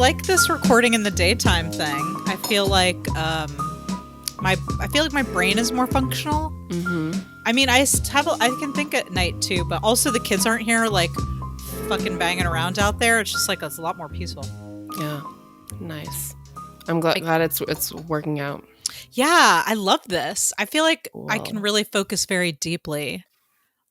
like this recording in the daytime thing. I feel like my brain is more functional. Mm-hmm. I mean, I can think at night too, but also the kids aren't here like fucking banging around out there. It's just like it's a lot more peaceful. Yeah, nice. I'm glad it's working out. Yeah, I love this. I feel like Cool. I can really focus very deeply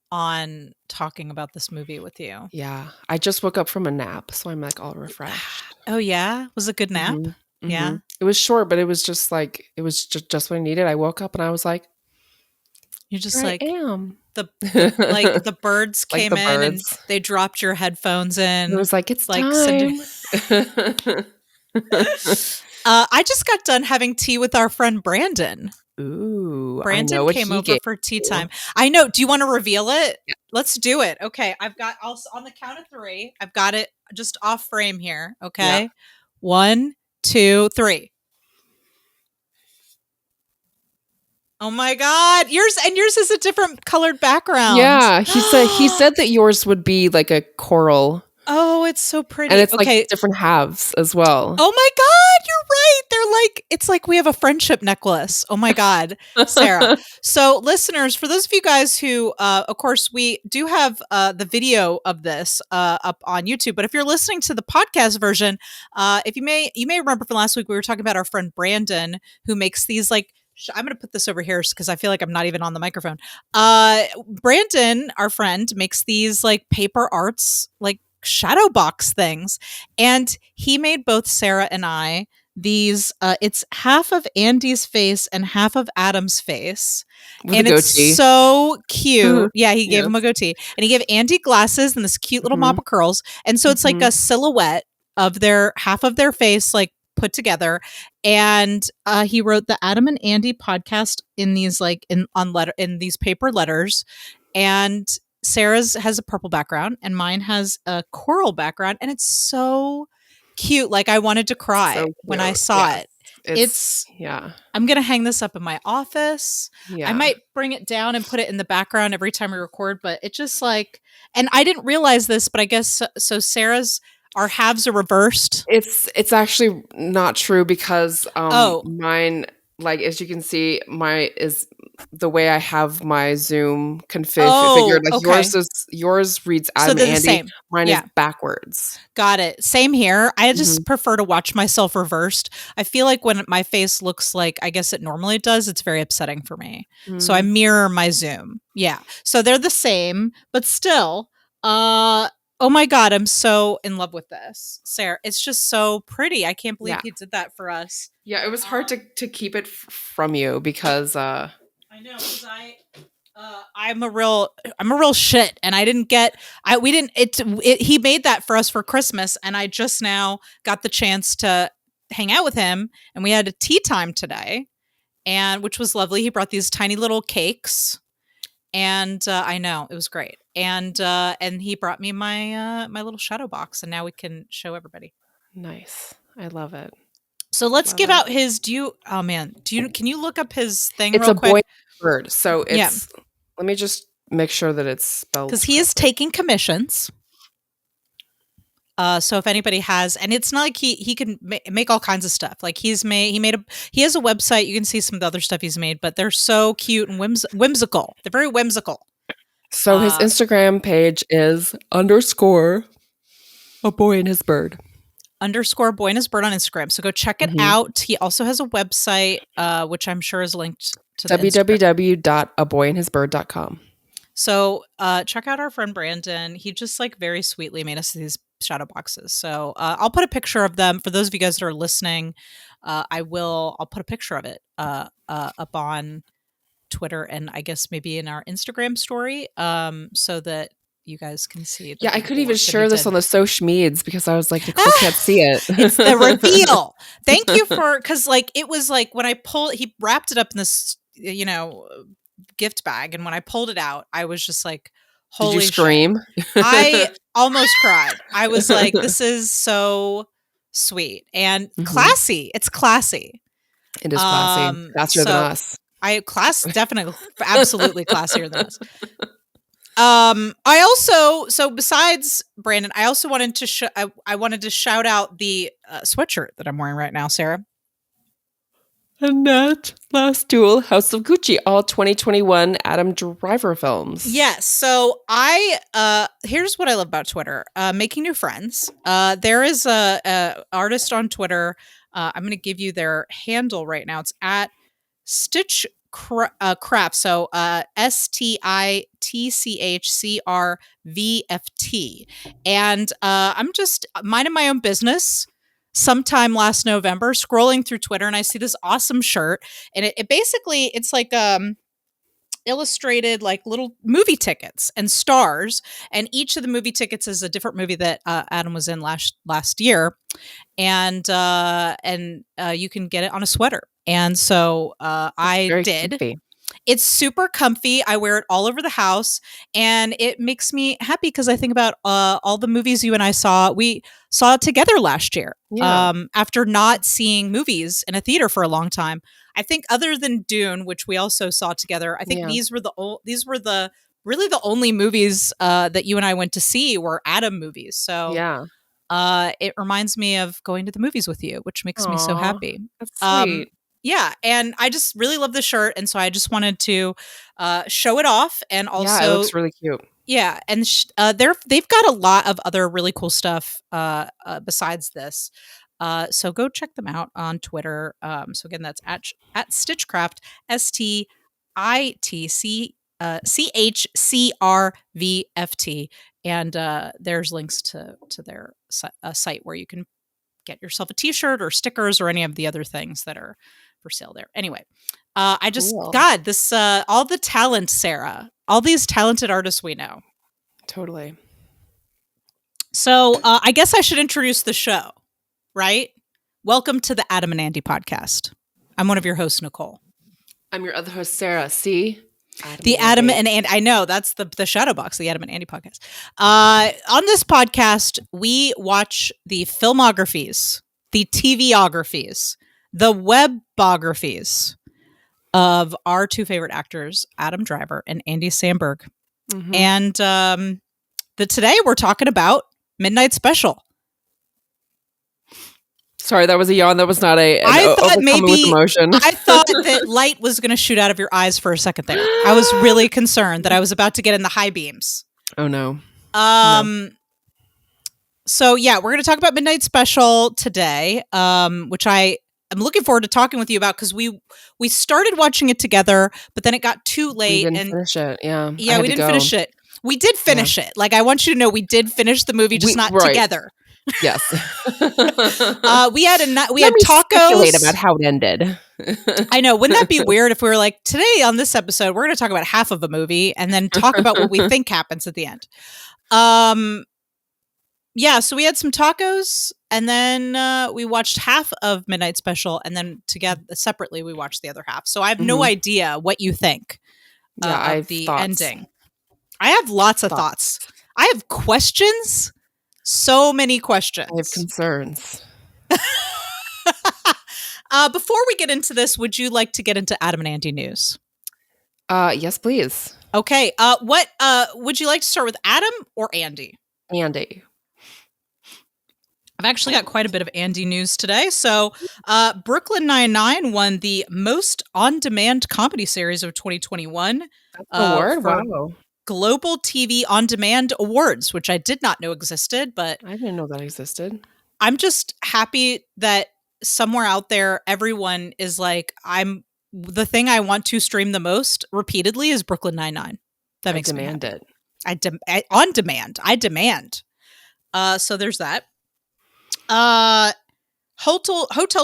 on talking about this movie with you. Yeah, I just woke up from a nap, so I'm like all refreshed. Oh yeah, was it a good nap? Mm-hmm. Yeah, Mm-hmm. It was short, but it was just like just what I needed. I woke up and I was like, you just here like I am. like the birds Like came the in and birds. they dropped your headphones in. It was like it's like time. I just got done having tea with our friend Brandon. Ooh, Brandon I know what came he over gave for tea you. time. I know. Do you want to reveal it? Yeah. Let's do it. Okay. I'll on the count of 3. I've got it just off frame here. Okay. Yeah. 1, 2, 3. Oh my God. Yours is a different colored background. Yeah, he said that yours would be like a coral. Oh, it's so pretty. And it's okay. like different halves as well. Oh my God, you're right. They're like, it's like we have a friendship necklace. Oh my God, Sarah. So listeners, for those of you guys who, of course, we do have the video of this up on YouTube, but if you're listening to the podcast version, if you may remember from last week, we were talking about our friend Brandon, who makes these like, I'm going to put this over here because I feel like I'm not even on the microphone. Brandon, our friend, makes these like paper arts, like shadow box things, and he made both Sarah and I these it's half of Andy's face and half of Adam's face, With and a it's goatee. so cute. Yeah, he gave Yes. him a goatee, and he gave Andy glasses and this cute little mop of curls, and so it's like a silhouette of their half of their face like put together. And he wrote the Adam and Andy podcast in these like in these paper letters, and Sarah's has a purple background and mine has a coral background, and it's so cute. Like I wanted to cry when I saw it. It's I'm going to hang this up in my office. Yeah. I might bring it down and put it in the background every time we record, but it just like, and I didn't realize this, but I guess so Sarah's, our halves are reversed. It's actually not true because mine, like as you can see, is the way I have my Zoom configured. Like yours reads Adam and Andy. Same. Mine is backwards. Got it. Same here. I just prefer to watch myself reversed. I feel like when my face looks like I guess it normally does, it's very upsetting for me. So I mirror my Zoom. Yeah. So they're the same, but still, oh my God, I'm so in love with this, Sarah. It's just so pretty. I can't believe he did that for us. Yeah, it was hard to keep it from you because I know, because I'm a real shit, and I didn't get he made that for us for Christmas, and I just now got the chance to hang out with him, and we had a tea time today, and which was lovely. He brought these tiny little cakes. And I know it was great, and he brought me my my little shadow box, and now we can show everybody. Nice, I love it. So let's give out his. Can you look up his thing? It's real a quick? boy bird, so it's. Let me just make sure that it's spelled because he is taking commissions. So if anybody has, and it's not like he can make all kinds of stuff. Like he has a website. You can see some of the other stuff he's made, but they're so cute and whimsical. They're very whimsical. So his Instagram page is _a boy and his bird. _ boy and his bird on Instagram. So go check it out. He also has a website, which I'm sure is linked to www.aboyandhisbird.com. So check out our friend Brandon. He just like very sweetly made us these shadow boxes. So I'll put a picture of them for those of you guys that are listening. I'll put a picture of it up on Twitter and I guess maybe in our Instagram story so that you guys can see. Yeah, I could even share this on the social medias because I was like, Nicole can't see it. It's the reveal. Thank you because like it was like when I he wrapped it up in this, gift bag, and when I pulled it out, I was just like, holy Did you scream? I almost cried. I was like, this is so sweet and classy. It's classy. It is classy. Classier than us. Definitely absolutely classier than us. I also, so besides Brandon, I also wanted to I wanted to shout out the sweatshirt that I'm wearing right now, Sarah. And that last duel, House of Gucci, all 2021 Adam Driver films. Yes. So here's what I love about Twitter: making new friends. There is a artist on Twitter. I'm going to give you their handle right now. It's at Stitch Craft. So STITCHCRVFT. And I'm just minding my own business. Sometime last November, scrolling through Twitter, and I see this awesome shirt, and it basically, it's like illustrated like little movie tickets and stars, and each of the movie tickets is a different movie that Adam was in last year, and you can get it on a sweater, and so I Very did. comfy. It's super comfy. I wear it all over the house, and it makes me happy because I think about all the movies you and I saw. We saw together last year. Yeah. After not seeing movies in a theater for a long time, I think other than Dune, which we also saw together, I think these were the really the only movies that you and I went to see were Adam movies. So yeah, it reminds me of going to the movies with you, which makes me so happy. That's sweet. Yeah, and I just really love the shirt, and so I just wanted to show it off, and also, yeah, it looks really cute. Yeah, and they've got a lot of other really cool stuff besides this. So go check them out on Twitter. So again, that's at Stitchcraft, STITCHCRVFT, and there's links to their site where you can get yourself a T-shirt or stickers or any of the other things that are for sale there. Anyway, I just God, this all the talent, Sarah, all these talented artists we know. Totally. So I guess I should introduce the show, right? Welcome to the Adam and Andy podcast. I'm one of your hosts, Nicole. I'm your other host, Sarah. See? Adam and Andy. I know, that's the shadow box, the Adam and Andy podcast. On this podcast, we watch the filmographies, the TVographies, the webographies of our two favorite actors, Adam Driver and Andy Samberg. Mm-hmm. And today we're talking about Midnight Special. Sorry, that was a yawn. That was not I thought maybe with emotion. I thought that light was going to shoot out of your eyes for a second there. I was really concerned that I was about to get in the high beams. Oh no. No. So yeah, we're going to talk about Midnight Special today, which I am looking forward to talking with you about because we started watching it together, but then it got too late. We didn't finish it. Yeah. Yeah, we didn't finish it. We did finish it. Like, I want you to know we did finish the movie, just not together. Yes. we had tacos. Speculate about how it ended. I know. Wouldn't that be weird if we were like, today on this episode, we're going to talk about half of a movie and then talk about what we think happens at the end. Yeah, so we had some tacos, and then we watched half of Midnight Special, and then together separately we watched the other half. So I have no idea what you think of the ending. I have lots of thoughts. I have questions. So many questions. I have concerns. Before we get into this, would you like to get into Adam and Andy news? Yes, please. Okay. What would you like to start with, Adam or Andy? Andy. I've actually got quite a bit of Andy news today. So, Brooklyn Nine-Nine won the most on-demand comedy series of 2021. Award? Wow. Global TV On Demand Awards, which I did not know existed, but I didn't know that existed. I'm just happy that somewhere out there, everyone is like, the thing I want to stream the most repeatedly is Brooklyn Nine-Nine. That makes me happy. On demand. I demand. So there's that. Hotel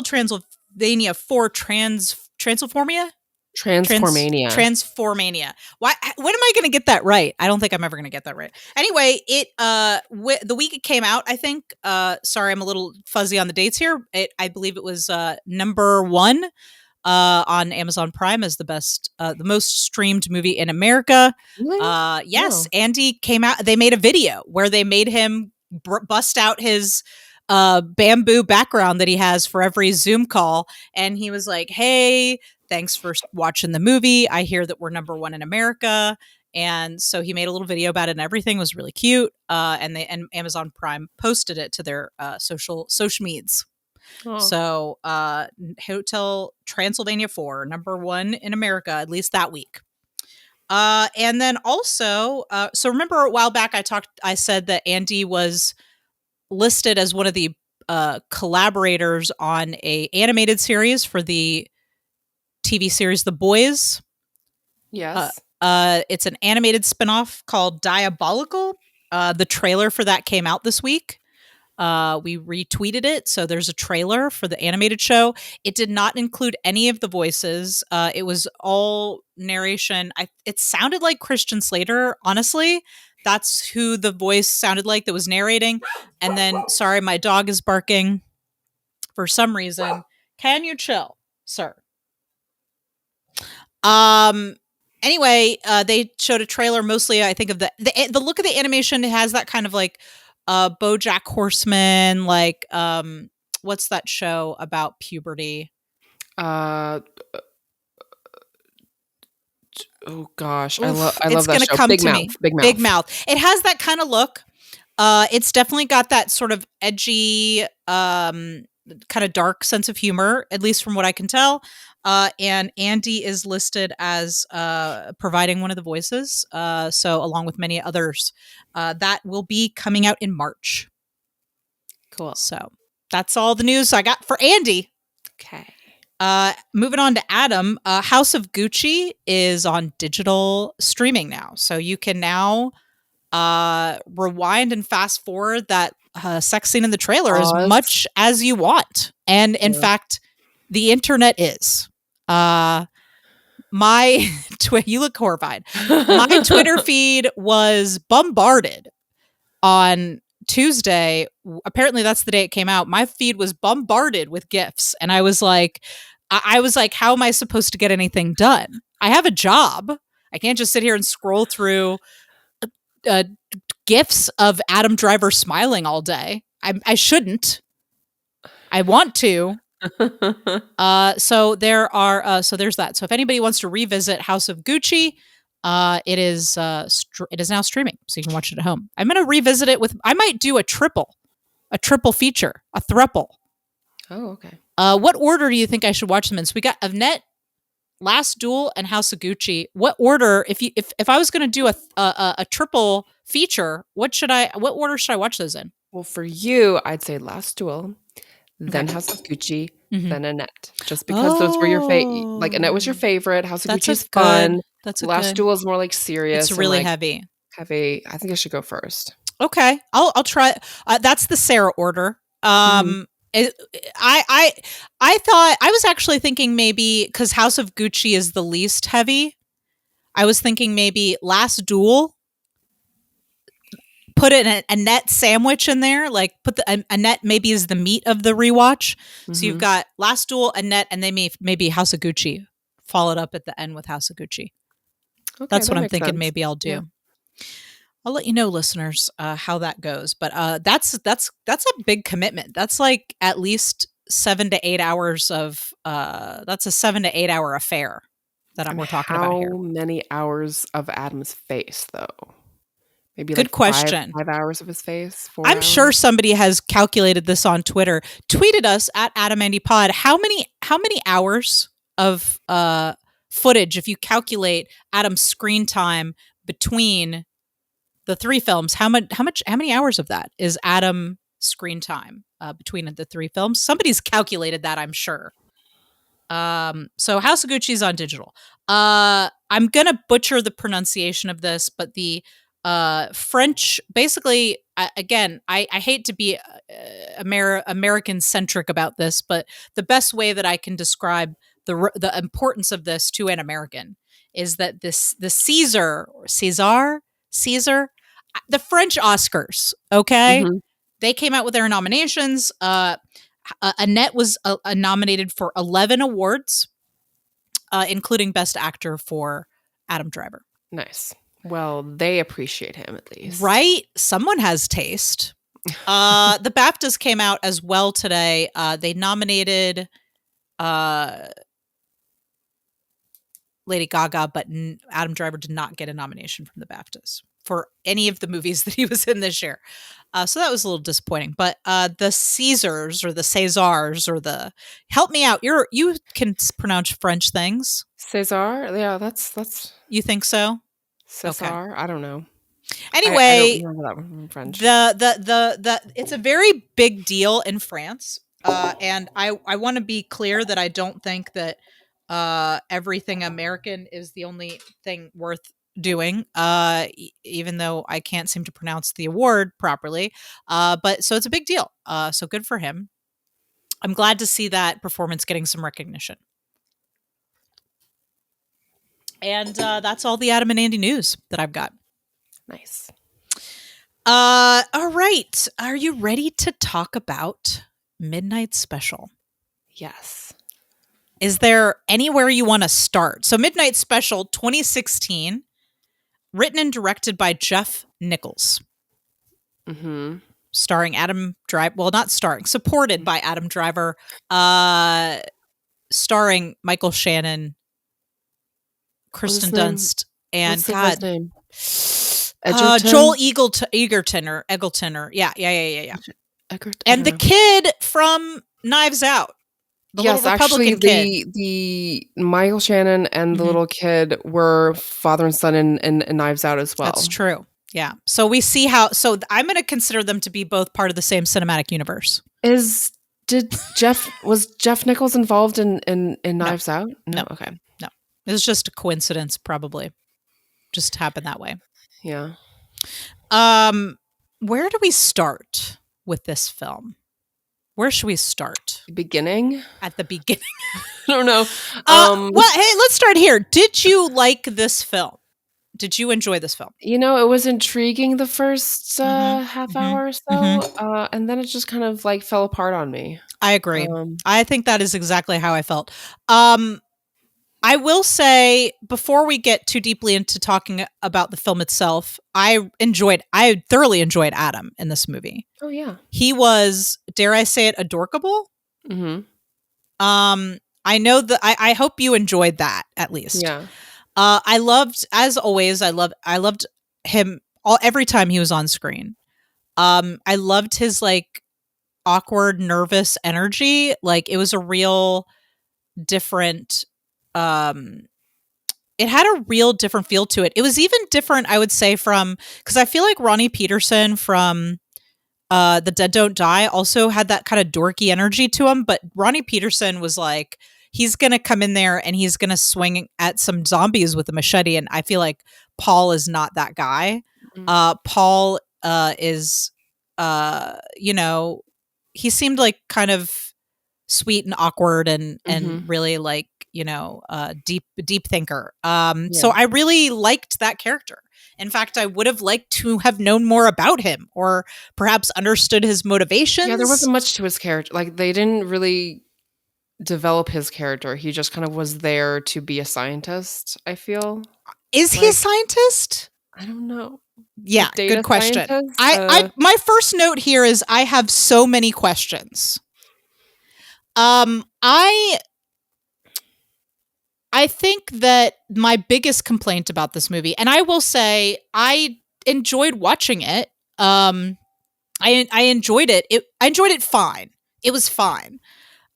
Transylvania 4 Transylformia? Transformania. Why? When am I going to get that right? I don't think I'm ever going to get that right. Anyway, it the week it came out, I think. Sorry, I'm a little fuzzy on the dates here. I believe it was number 1 on Amazon Prime as the most streamed movie in America. Really? Yes, Andy came out. They made a video where they made him bust out his bamboo background that he has for every Zoom call, and he was like, "Hey, thanks for watching the movie. I hear that we're number 1 in America." And so he made a little video about it, and everything was really cute. And Amazon Prime posted it to their social medias. Oh. So Hotel Transylvania 4, #1 in America, at least that week. And then also, so remember a while back I said that Andy was listed as one of the collaborators on a animated series for the TV series The Boys. Yes. It's an animated spinoff called Diabolical. The trailer for that came out this week. We retweeted it, so there's a trailer for the animated show. It did not include any of the voices. It was all narration. It sounded like Christian Slater, honestly. That's who the voice sounded like that was narrating. And then, sorry, my dog is barking for some reason. Can you chill, sir? Anyway, they showed a trailer mostly, I think, of the look of the animation. It has that kind of like BoJack Horseman, like what's that show about puberty? Oh gosh, Oof, I love that show. Big Mouth. Big Mouth. It has that kind of look. It's definitely got that sort of edgy, kind of dark sense of humor, at least from what I can tell. And Andy is listed as providing one of the voices. So along with many others, that will be coming out in March. Cool. So that's all the news I got for Andy. Okay. Moving on to Adam, House of Gucci is on digital streaming now. So you can now rewind and fast forward that sex scene in the trailer as much as you want. And in fact, the internet is. My you look horrified. My Twitter feed was bombarded on Tuesday. Apparently that's the day it came out. My feed was bombarded with GIFs, and I was like, how am I supposed to get anything done? I have a job. I can't just sit here and scroll through GIFs of Adam Driver smiling all day. I shouldn't. I want to. So there are. So there's that. So if anybody wants to revisit House of Gucci, it is now streaming, so you can watch it at home. I'm gonna revisit it with. I might do a triple feature, a thruple. Oh, okay. What order do you think I should watch them in? So we got Avnet, Last Duel, and House of Gucci. What order? If I was gonna do a triple feature, what order should I watch those in? Well, for you, I'd say Last Duel, then House of Gucci, then Annette. Just because those were your favorite. Like Annette was your favorite. House of Gucci is fun. Last Duel is more like serious. It's really like, heavy. Heavy. I think I should go first. Okay, I'll try. That's the Sarah order. I thought I was actually thinking maybe because House of Gucci is the least heavy. I was thinking maybe Last Duel. Put a Annette sandwich in there, like put the Annette maybe is the meat of the rewatch. So you've got Last Duel, Annette, and then maybe House of Gucci, followed up at the end with House of Gucci. Okay, that's what I'm thinking. Sense. Maybe I'll do. Yeah. I'll let you know, listeners, how that goes. But that's a big commitment. That's like at least 7 to 8 hours of. That's a 7 to 8 hour affair that we're talking about here. How many hours of Adam's face, though? Maybe good question. 5 hours of his face. 4 I'm hours? sure somebody has calculated this on Twitter. Tweeted us at AdamAndyPod. How many hours of footage, if you calculate Adam's screen time between the 3 films, how many hours of that is Adam screen time between the 3 films? Somebody's calculated that, I'm sure. So House of Gucci is on digital. I'm gonna butcher the pronunciation of this, but the French, basically, again, I hate to be American centric about this, but the best way that I can describe the importance of this to an American is that the Caesar, the French Oscars, okay, they came out with their nominations. Annette was nominated for 11 awards, including Best Actor for Adam Driver. Nice. Well, they appreciate him at least. Right? Someone has taste. The BAFTAs came out as well today. They nominated Lady Gaga, but Adam Driver did not get a nomination from the BAFTAs for any of the movies that he was in this year. So that was a little disappointing. But the Caesars or the Césars or the help me out. You can pronounce French things. César, yeah, that's. You think so? César, okay. I don't know. Anyway, I don't remember that one from French. The it's a very big deal in France, and I want to be clear that I don't think that everything American is the only thing worth doing, even though I can't seem to pronounce the award properly. But so it's a big deal. So good for him. I'm glad to see that performance getting some recognition. And that's all the Adam and Andy news that I've got. Nice. All right. Are you ready to talk about Midnight Special? Yes. Is there anywhere you want to start? So Midnight Special 2016, written and directed by Jeff Nichols. Mm-hmm. Starring Adam Driver. Well, not starring. Supported by Adam Driver. Starring Michael Shannon, Kristen Dunst, and What's the guy's name? Joel Egerton or Eggleton or yeah. Egerton, and the kid from Knives Out. The yes, little Republican actually, the Michael Shannon and the little kid were father and son in Knives Out as well. That's true. Yeah. So we see how. So I'm going to consider them to be both part of the same cinematic universe. Was Jeff Nichols involved in Knives Out? No. Okay. No. It was just a coincidence, probably. Just happened that way. Yeah. Where do we start with this film? Where should we start? Beginning? At the beginning. I don't know. Well, hey, let's start here. Did you like this film? Did you enjoy this film? You know, it was intriguing the first half hour or so, and then it just kind of like fell apart on me. I agree. I think that is exactly how I felt. I will say, before we get too deeply into talking about the film itself, I thoroughly enjoyed Adam in this movie. Oh, yeah. He was, dare I say it, adorkable? Mm-hmm. I know that I hope you enjoyed that, at least. Yeah. I loved, as always, I loved him every time he was on screen. I loved his like awkward, nervous energy. Like it was a real different, it had a real different feel to it. It was even different, I would say, because I feel like Ronnie Peterson from The Dead Don't Die also had that kind of dorky energy to him, but Ronnie Peterson was like, he's going to come in there and he's going to swing at some zombies with a machete, and I feel like Paul is not that guy. Mm-hmm. Paul is, he seemed like kind of sweet and awkward and really like, deep thinker. So I really liked that character. In fact, I would have liked to have known more about him or perhaps understood his motivations. Yeah, there wasn't much to his character. Like they didn't really develop his character. He just kind of was there to be a scientist, I feel. Is he a scientist? I don't know. Yeah, good question. My first note here is I have so many questions. I think that my biggest complaint about this movie, and I will say I enjoyed watching it. I enjoyed it. I enjoyed it fine. It was fine.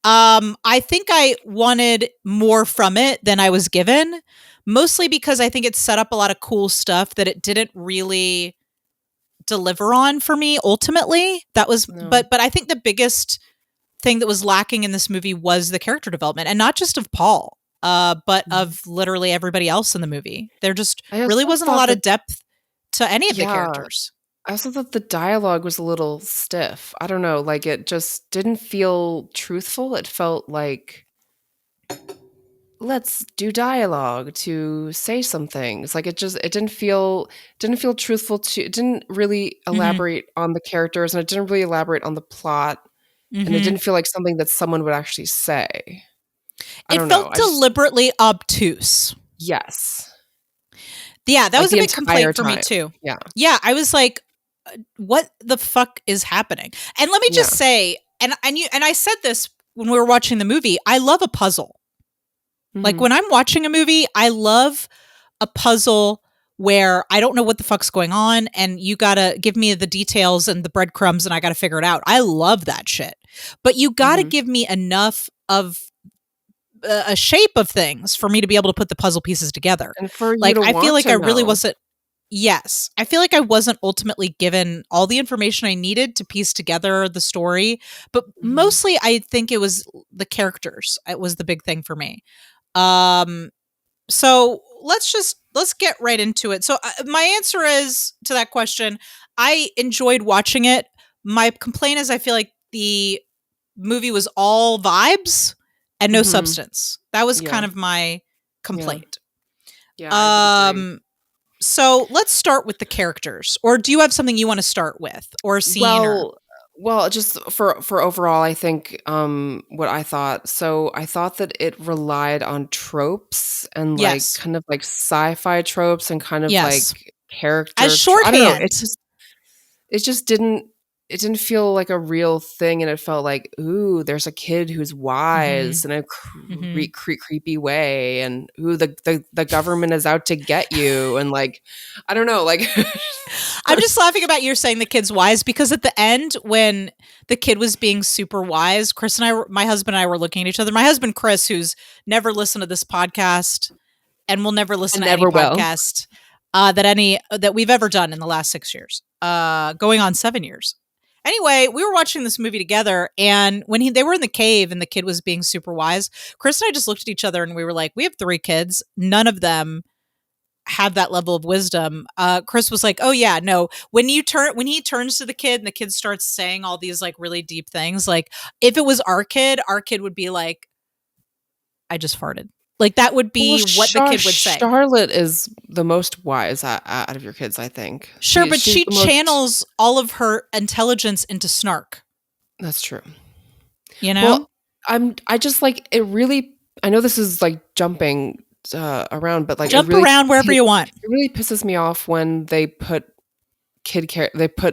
I think I wanted more from it than I was given, mostly because I think it set up a lot of cool stuff that it didn't really deliver on for me ultimately. That was but I think the biggest thing that was lacking in this movie was the character development, and not just of Paul, but of literally everybody else in the movie. There just really wasn't a lot of depth to any of the characters. I also thought the dialogue was a little stiff. I don't know, like it just didn't feel truthful. It felt like, let's do dialogue to say some things. Like it didn't feel truthful it didn't really elaborate on the characters, and it didn't really elaborate on the plot. And it didn't feel like something that someone would actually say. It felt deliberately obtuse. Yes. Yeah, that was a big complaint for me too. Yeah. Yeah, I was like, what the fuck is happening? And let me just say, and I said this when we were watching the movie, I love a puzzle. Like, Mhm. when I'm watching a movie, I love a puzzle where I don't know what the fuck's going on and you gotta give me the details and the breadcrumbs and I gotta figure it out. I love that shit. But you gotta Mhm. give me enough of a shape of things for me to be able to put the puzzle pieces together. And for you Like, to I feel want like to I really know. wasn't. Yes. I feel like I wasn't ultimately given all the information I needed to piece together the story, but Mhm. mostly I think it was the characters. It was the big thing for me. Um so let's get right into it. So my answer is to that question, I enjoyed watching it. My complaint is I feel like the movie was all vibes and no Mhm. substance. That was Yeah. kind of my Yeah. complaint. Yeah, I would agree. Um so let's start with the characters. Or do you have something you want to start with or a scene or Well just for overall, I think, what I thought, so I thought that it relied on tropes and, like, yes. kind of like sci-fi tropes and kind of Yes. like As I don't know, shorthand. it just didn't feel like a real thing, and it felt like, "Ooh, there's a kid who's wise Mhm. in a Mhm. creepy way," and, "Ooh, the government is out to get you," and, like, I don't know, like I'm just laughing about you saying the kid's wise because at the end, when the kid was being super wise, Chris and I, my husband and I were looking at each other. My husband, Chris, who's never listened to this podcast and will never listen and to any never will. podcast that we've ever done in the last 6 years, going on 7 years. Anyway, we were watching this movie together, and when they were in the cave and the kid was being super wise, Chris and I just looked at each other and we were like, "We have 3 kids. None of them have that level of wisdom." Chris was like, "Oh yeah, no. When he turns to the kid and the kid starts saying all these like really deep things, like if it was our kid would be like, I just farted." Like that would Well, be what the kid would say. Charlotte is the most wise out of your kids, I think. Sure, but She's she the most. channels all of her intelligence into snark. That's true. You know, Well, I just, like, it really, I know this is, like, jumping, around, but, like, jump around wherever you want. it really pisses me off when they put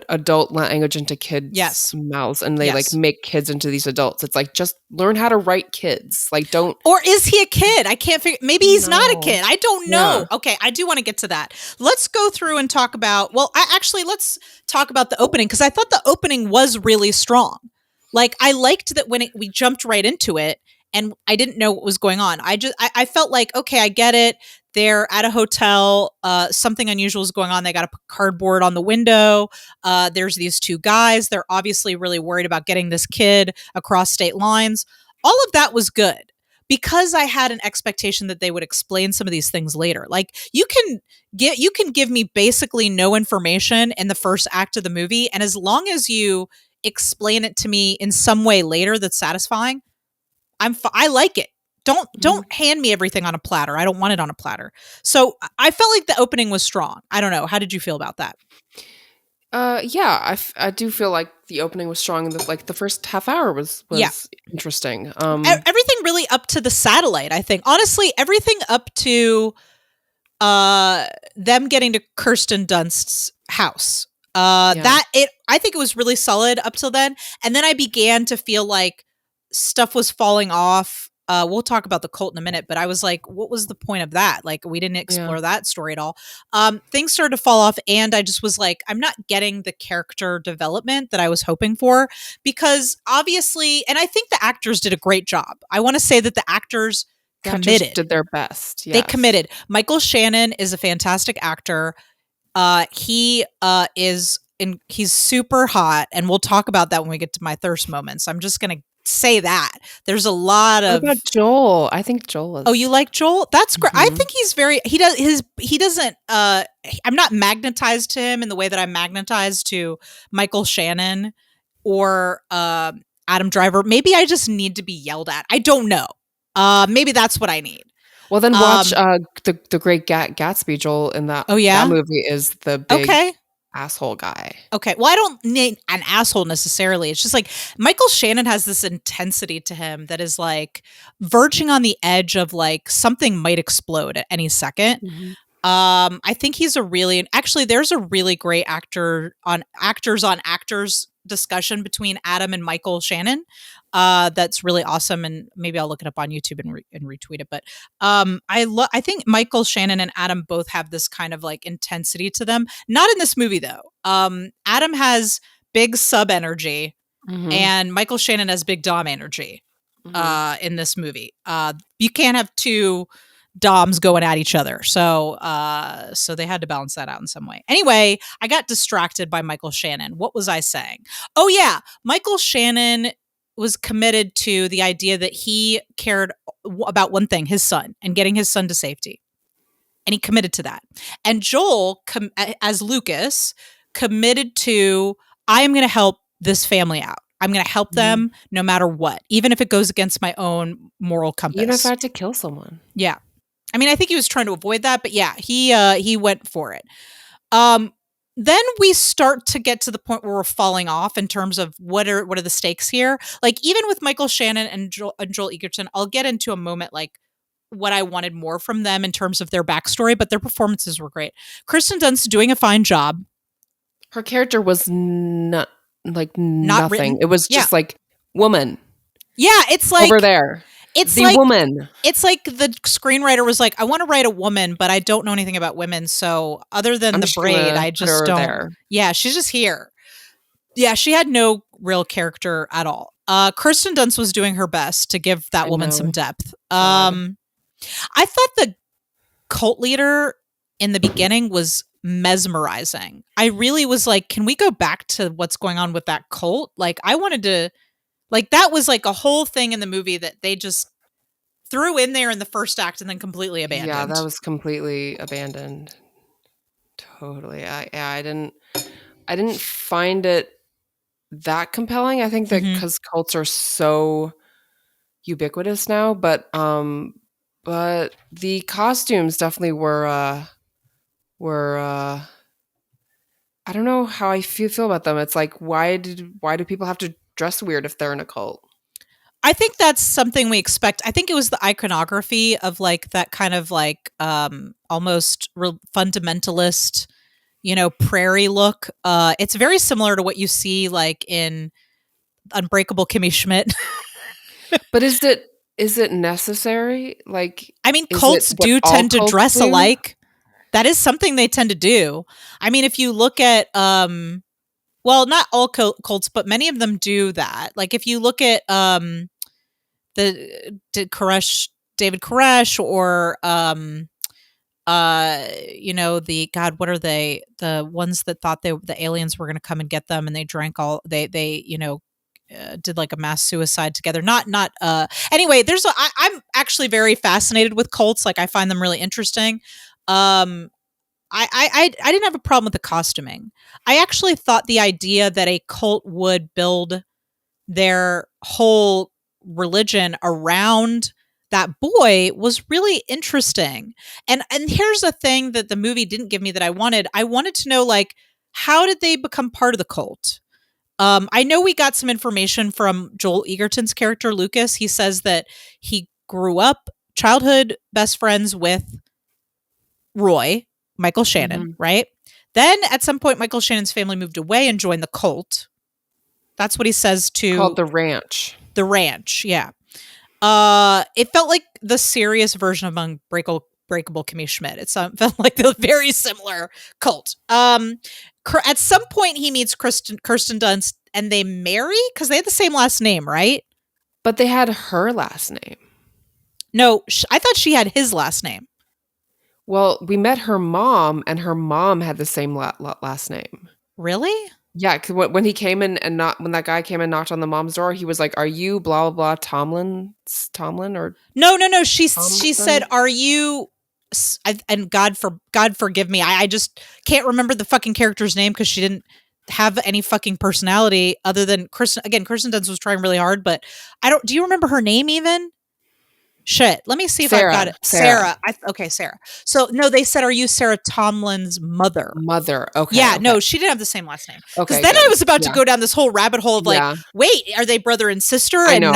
adult language into kids' Yes, mouths, and they, like, yes. make kids into these adults. It's like, just learn how to write kids. Like, don't. Or is he a kid? I can't figure. Maybe he's not a No. kid. I don't Yeah. know. Okay, I do want to get to that. Let's go through and talk about. Well, let's talk about the opening because I thought the opening was really strong. Like I liked that when we jumped right into it and I didn't know what was going on. I felt like okay, I get it. They're at a hotel. Something unusual is going on. They got a cardboard on the window. There's these 2 guys. They're obviously really worried about getting this kid across state lines. All of that was good because I had an expectation that they would explain some of these things later. Like you can give me basically no information in the first act of the movie, and as long as you explain it to me in some way later that's satisfying, I like it. Don't Mhm. hand me everything on a platter. I don't want it on a platter. So I felt like the opening was strong. I don't know. How did you feel about that? Yeah, I do feel like the opening was strong, and the first half hour Yeah. was interesting. Everything really up to the satellite, I think. Honestly, everything up to them getting to Kirsten Dunst's house. Yeah, I think it was really solid up till then. And then I began to feel like stuff was falling off. We'll talk about the cult in a minute, but I was like, what was the point of that? Like, we didn't yeah, explore that story at all. Things started to fall off, and I just was like, I'm not getting the character development that I was hoping for because obviously, and I think the actors did a great job. I want to say that the actors the actors committed. did their best. They Yes. committed. Michael Shannon is a fantastic actor. He is in he's super hot, and we'll talk about that when we get to my thirst moments. I'm just gonna say that. There's a lot What about of. Joel? I think Joel Oh, you is. like Joel? That's great. I Mhm. think he's very he doesn't I'm not magnetized to him in the way that I'm magnetized to Michael Shannon or Adam Driver. Maybe I just need to be yelled at. I don't know. Maybe that's what I need. Well, then watch, Um the Great Gatsby. Joel in oh that yeah? movie is the big Okay. asshole guy. Okay. Well, I don't need an asshole necessarily. It's just like Michael Shannon has this intensity to him that is like verging on the edge of like something might explode at any second. Mhm. I think he's a really actually there's a really great actors on actors discussion between Adam and Michael Shannon. That's really awesome, and maybe I'll look it up on YouTube and retweet it. But I think Michael Shannon and Adam both have this kind of like intensity to them. Not in this movie though. Adam has big sub energy, Mhm. and Michael Shannon has big dom energy. Mhm. In this movie, you can't have two doms going at each other. So they had to balance that out in some way. Anyway, I got distracted by Michael Shannon. What was I saying? Oh yeah, Michael Shannon was committed to the idea that he cared about one thing, his son, and getting his son to safety. And he committed to that. And Joel, as Lucas, committed to, I am going to help this family out. I'm going to help them no matter what, even if it goes against my own moral compass. Even if I had to kill someone. Yeah. I mean, I think he was trying to avoid that, but yeah, he went for it. Then we start to get to the point where we're falling off in terms of what are the stakes here. Like even with Michael Shannon and Joel Egerton, I'll get into a moment like what I wanted more from them in terms of their backstory, but their performances were great. Kristen Dunst doing a fine job. Her character was not Not nothing. written. It was just like woman. Yeah, it's like over there. It's the like woman. It's like the screenwriter was like, I want to write a woman, but I don't know anything about women. So other than the braid, I just don't. There. Yeah, she's just here. Yeah, she had no real character at all. Kirsten Dunst was doing her best to give that woman some depth. I thought the cult leader in the beginning was mesmerizing. I really was like, can we go back to what's going on with that cult? Like, I wanted to, like, that was like a whole thing in the movie that they just threw in there in the first act and then completely abandoned. Yeah, that was completely abandoned. Totally. I didn't find it that compelling. I think that because cults are so ubiquitous now, but the costumes definitely were I don't know how I feel about them. It's like why do people have to dress weird if they're in a cult? I think that's something we expect. I think it was the iconography of like that kind of like almost fundamentalist, prairie look. It's very similar to what you see like in Unbreakable Kimmy Schmidt. But is it necessary? Like, I mean, cults do tend to dress alike. That is something they tend to do. I mean, if you look at well, not all cults, but many of them do that. Like if you look at David Koresh or the God, what are they? The ones that thought the aliens were going to come and get them, and they drank all they did like a mass suicide together. Anyway, I'm actually very fascinated with cults. Like I find them really interesting. I didn't have a problem with the costuming. I actually thought the idea that a cult would build their whole religion around that boy was really interesting. And here's a thing that the movie didn't give me that I wanted. I wanted to know, like, how did they become part of the cult? I know we got some information from Joel Egerton's character, Lucas. He says that he grew up childhood best friends with Roy, Michael Shannon, right? Then at some point, Michael Shannon's family moved away and joined the cult. That's what he says to... Called the Ranch. The Ranch, yeah. It felt like the serious version of Unbreakable Kimmy Schmidt. It felt like a very similar cult. At some point, he meets Kirsten Dunst, and they marry? Because they had the same last name, right? But they had her last name. No, I thought she had his last name. Well, we met her mom, and her mom had the same last name. Really? Yeah, because when he came in when that guy came and knocked on the mom's door, he was like, "Are you blah blah blah Tomlin or no?" She said, "Are you?" And God forgive me, I just can't remember the fucking character's name because she didn't have any fucking personality other than Kristen. Again, Kirsten Dunst was trying really hard, but I don't. Do you remember her name even? Shit. Let me see if I got it. Sarah. Okay, Sarah. So no, they said, "Are you Sarah Tomlin's mother?" Mother. Okay. Yeah. Okay. No, she didn't have the same last name. Okay. Then I was about to go down this whole rabbit hole of like, wait, are they brother and sister? I know.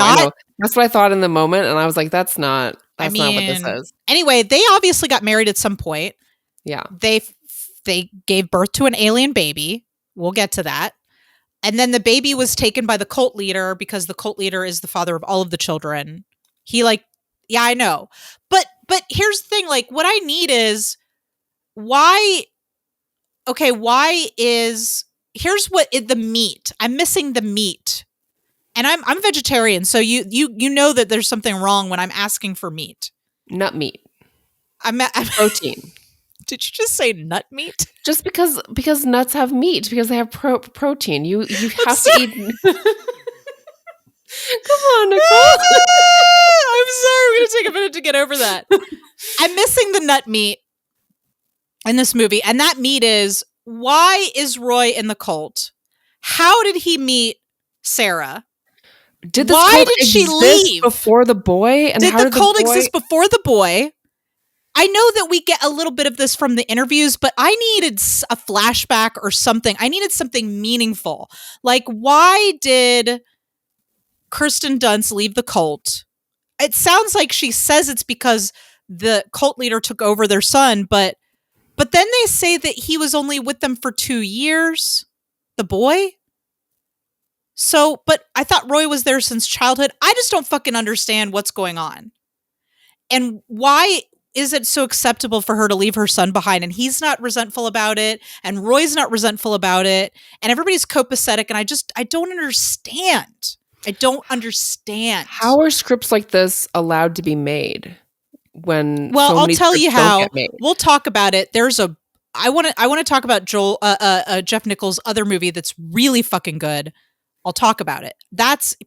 That's what I thought in the moment, and I was like, that's not what this is. Anyway, they obviously got married at some point. Yeah. They gave birth to an alien baby. We'll get to that. And then the baby was taken by the cult leader because the cult leader is the father of all of the children. He like, yeah, I know. But here's the thing, like what I need is why here's what the meat. I'm missing the meat. And I'm vegetarian, so you know that there's something wrong when I'm asking for meat. Nut meat. I'm protein. Did you just say nut meat? Just because nuts have meat, because they have protein. You have to eat. Come on, Nicole. I'm sorry. I'm going to take a minute to get over that. I'm missing the nut meat in this movie, and that meat is, why is Roy in the cult? How did he meet Sarah? Did this cult exist before the boy? And did the cult exist before the boy? I know that we get a little bit of this from the interviews, but I needed a flashback or something. I needed something meaningful. Like, why did Kirsten Dunst leave the cult? It sounds like she says it's because the cult leader took over their son, but then they say that he was only with them for 2 years, the boy. So, but I thought Roy was there since childhood. I just don't fucking understand what's going on. And why is it so acceptable for her to leave her son behind? And he's not resentful about it. And Roy's not resentful about it. And everybody's copacetic. And I don't understand. I don't understand. How are scripts like this allowed to be made when I'll tell you how. We'll talk about it. I want to talk about Jeff Nichols' other movie that's really fucking good. I'll talk about it.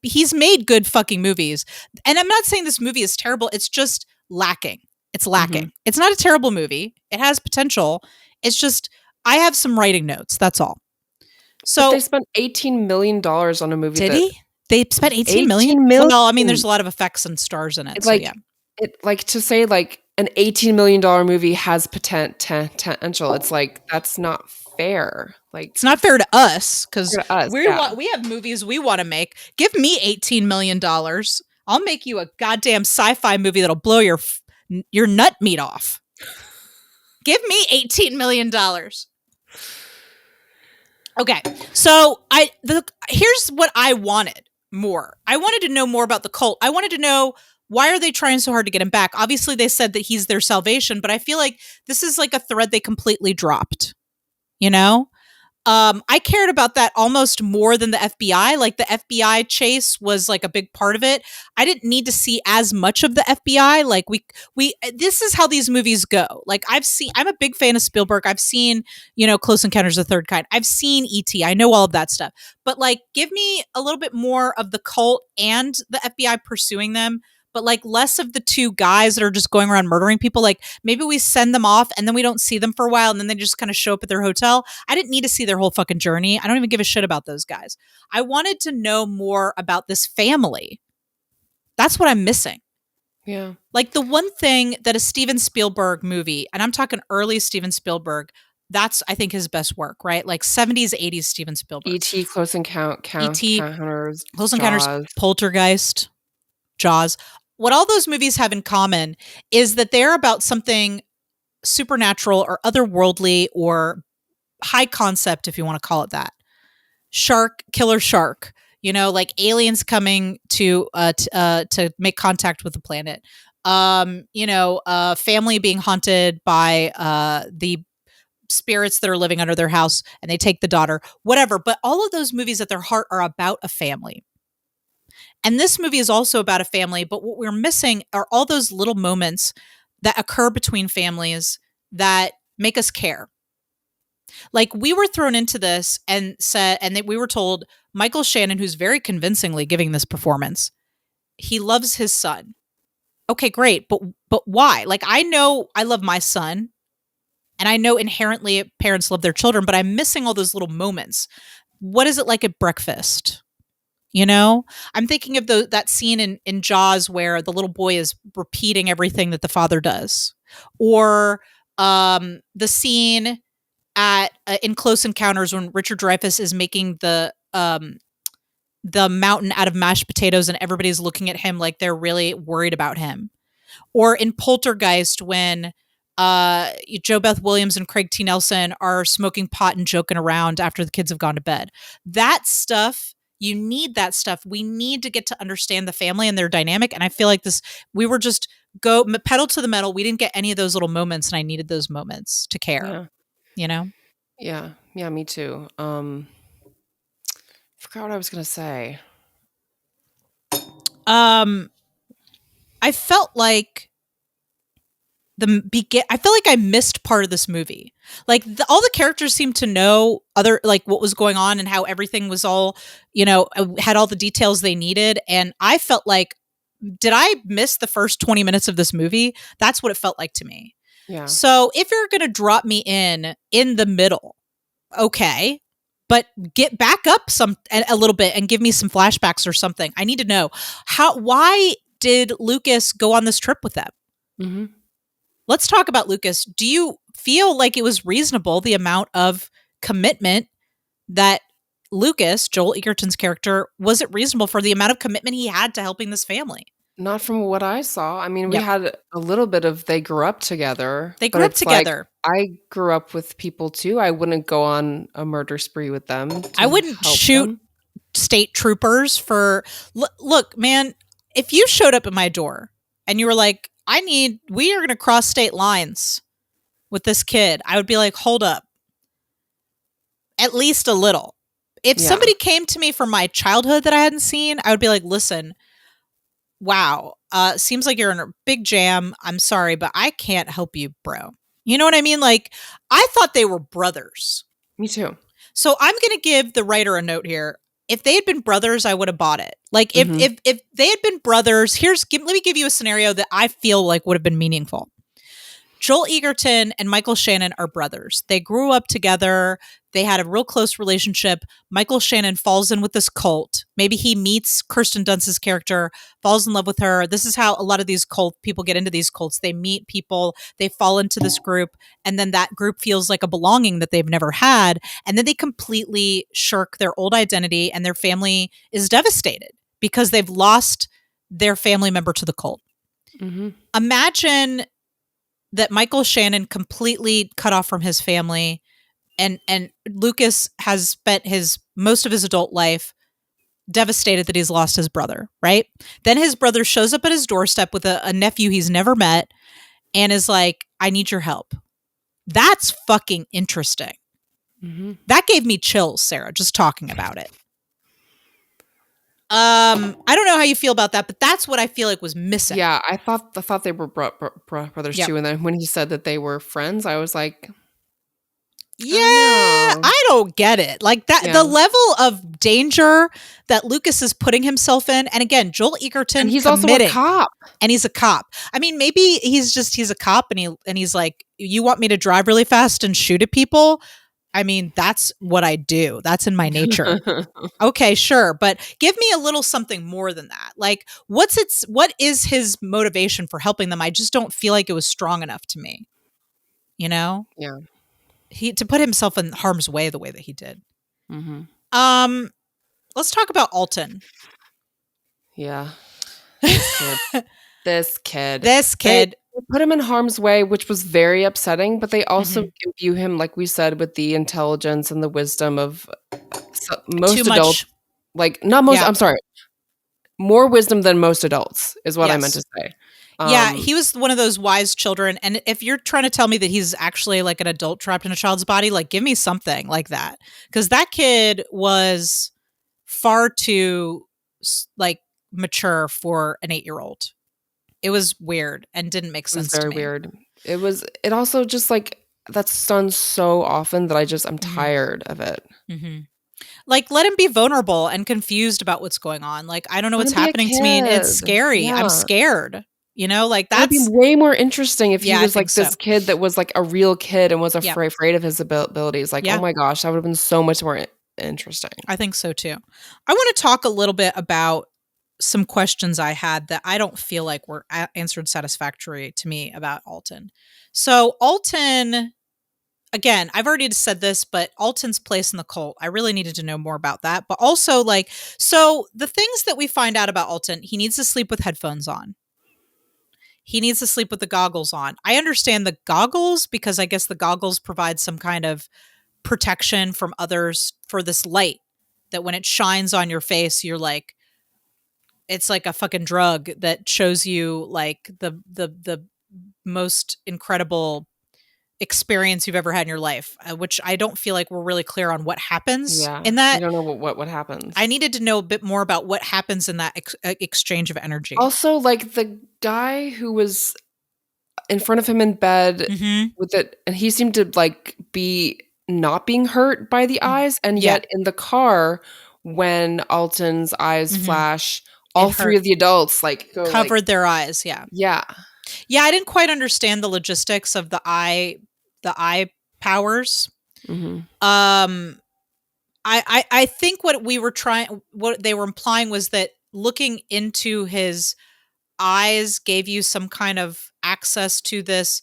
He's made good fucking movies. And I'm not saying this movie is terrible. It's just lacking. It's lacking. Mm-hmm. It's not a terrible movie. It has potential. It's just, I have some writing notes. That's all. So but they spent $18 million on a movie. Did he? They spent $18 million? Well, I mean, there's a lot of effects and stars in it. It's like, yeah. Like to say like an $18 million movie has potential. It's like, that's not fair. Like, it's not fair to us because we have movies we want to make. Give me $18 million. I'll make you a goddamn sci-fi movie that'll blow your nut meat off. Give me $18 million. Okay, so here's what I wanted more. I wanted to know more about the cult. I wanted to know, why are they trying so hard to get him back? Obviously, they said that he's their salvation, but I feel like this is like a thread they completely dropped. You know? I cared about that almost more than the FBI. Like the FBI chase was like a big part of it. I didn't need to see as much of the FBI. Like this is how these movies go. Like I'm a big fan of Spielberg. I've seen, Close Encounters of the Third Kind. I've seen E.T. I know all of that stuff. But like, give me a little bit more of the cult and the FBI pursuing them, but like less of the two guys that are just going around murdering people. Like maybe we send them off and then we don't see them for a while and then they just kind of show up at their hotel. I didn't need to see their whole fucking journey. I don't even give a shit about those guys. I wanted to know more about this family. That's what I'm missing. Yeah. Like the one thing that a Steven Spielberg movie, and I'm talking early Steven Spielberg, that's, I think, his best work, right? Like 70s, 80s Steven Spielberg. E.T., Close Encounters, Close Encounters, Poltergeist, Jaws. What all those movies have in common is that they're about something supernatural or otherworldly or high concept, if you want to call it that. Killer shark, like aliens coming to make contact with the planet. Family being haunted by the spirits that are living under their house and they take the daughter, whatever. But all of those movies at their heart are about a family. And this movie is also about a family, but what we're missing are all those little moments that occur between families that make us care. Like we were thrown into this and we were told Michael Shannon, who's very convincingly giving this performance, he loves his son. Okay, great. But why? Like I know I love my son and I know inherently parents love their children, but I'm missing all those little moments. What is it like at breakfast? I'm thinking of that scene in Jaws where the little boy is repeating everything that the father does, or the scene in Close Encounters when Richard Dreyfuss is making the mountain out of mashed potatoes and everybody's looking at him like they're really worried about him, or in Poltergeist when Jo Beth Williams and Craig T. Nelson are smoking pot and joking around after the kids have gone to bed. That stuff, you need that stuff. We need to get to understand the family and their dynamic. And I feel like we were just go pedal to the metal. We didn't get any of those little moments, and I needed those moments to care, Yeah. you know? Yeah. Yeah, me too. Forgot what I was gonna say. I felt like I feel like I missed part of this movie. Like all the characters seemed to know like what was going on and how everything was all, had all the details they needed. And I felt like, did I miss the first 20 minutes of this movie? That's what it felt like to me. Yeah. So if you're going to drop me in the middle, okay, but get back up a little bit and give me some flashbacks or something. I need to know why did Lucas go on this trip with them? Mm-hmm. Let's talk about Lucas. Do you feel like it was reasonable, the amount of commitment that Lucas, Joel Egerton's character, was it reasonable for the amount of commitment he had to helping this family? Not from what I saw. I mean, we Yep. had a little bit of they grew up together. They but grew up it's like, together. I grew up with people too. I wouldn't go on a murder spree with them I to wouldn't help shoot them. state troopers for look, man, if you showed up at my door and you were like, we are going to cross state lines with this kid, I would be like, hold up. At least a little. If Yeah. somebody came to me from my childhood that I hadn't seen, I would be like, listen, wow, seems like you're in a big jam. I'm sorry, but I can't help you, bro. You know what I mean? Like, I thought they were brothers. Me too. So I'm going to give the writer a note here. If they had been brothers, I would have bought it. Like, if they had been brothers, let me give you a scenario that I feel like would have been meaningful. Joel Egerton and Michael Shannon are brothers. They grew up together. They had a real close relationship. Michael Shannon falls in with this cult. Maybe he meets Kirsten Dunst's character, falls in love with her. This is how a lot of these cult people get into these cults. They meet people, they fall into this group, and then that group feels like a belonging that they've never had. And then they completely shirk their old identity, and their family is devastated because they've lost their family member to the cult. Mm-hmm. Imagine that Michael Shannon completely cut off from his family, and Lucas has spent most of his adult life devastated that he's lost his brother, right? Then his brother shows up at his doorstep with a nephew he's never met and is like, I need your help. That's fucking interesting. Mm-hmm. That gave me chills, Sarah, just talking about it. I don't know how you feel about that, but that's what I feel like was missing. Yeah, I thought they were brothers too, and then when he said that they were friends, I was like, yeah, I don't get it. Like that, the level of danger that Lucas is putting himself in, and again, Joel Egerton, and he's also a cop, and he's a cop. I mean, maybe he's a cop, and he's like, you want me to drive really fast and shoot at people? I mean, that's what I do. That's in my nature. Okay, sure. But give me a little something more than that. Like, what is his motivation for helping them? I just don't feel like it was strong enough to me. You know? Yeah. To put himself in harm's way the way that he did. Mm-hmm. Let's talk about Alton. Yeah. This kid. They put him in harm's way, which was very upsetting, but they also imbue him, like we said, with the intelligence and the wisdom of most adults. Like, not most, I'm sorry. More wisdom than most adults is what I meant to say. Yeah, he was one of those wise children. And if you're trying to tell me that he's actually like an adult trapped in a child's body, like, give me something like that. Because that kid was far too, like, mature for an 8-year-old. It was weird and didn't make sense to me. It was very weird. It also just, like, that's done so often that I'm tired of it. Mm-hmm. Like, let him be vulnerable and confused about what's going on. Like, I don't know what's happening to me, and it's scary. Yeah. I'm scared. You know, like, that'd be way more interesting if he was like this kid that was like a real kid and was afraid of his abilities. Like, oh my gosh, that would have been so much more interesting. I think so too. I want to talk a little bit about some questions I had that I don't feel like were answered satisfactorily to me about Alton. So Alton, again, I've already said this, but Alton's place in the cult, I really needed to know more about that. But also, like, so the things that we find out about Alton, he needs to sleep with headphones on. he needs to sleep with the goggles on. I understand the goggles because I guess the goggles provide some kind of protection from others for this light that when it shines on your face, you're like, it's like a fucking drug that shows you like the most incredible experience you've ever had in your life, which I don't feel like we're really clear on what happens Yeah, in we that. don't know what happens. I needed to know a bit more about what happens in that exchange of energy. Also, like, the guy who was in front of him in bed Mhm. with it, and he seemed to, like, be not being hurt by the eyes, and Yeah. yet in the car, when Alton's eyes Mhm. flash, It all 3 hurt. of the adults, like, go like Covered their eyes, yeah. yeah. Yeah, I didn't quite understand the logistics of the eye powers. Mhm. Um, I think what they were implying was that looking into his eyes gave you some kind of access to this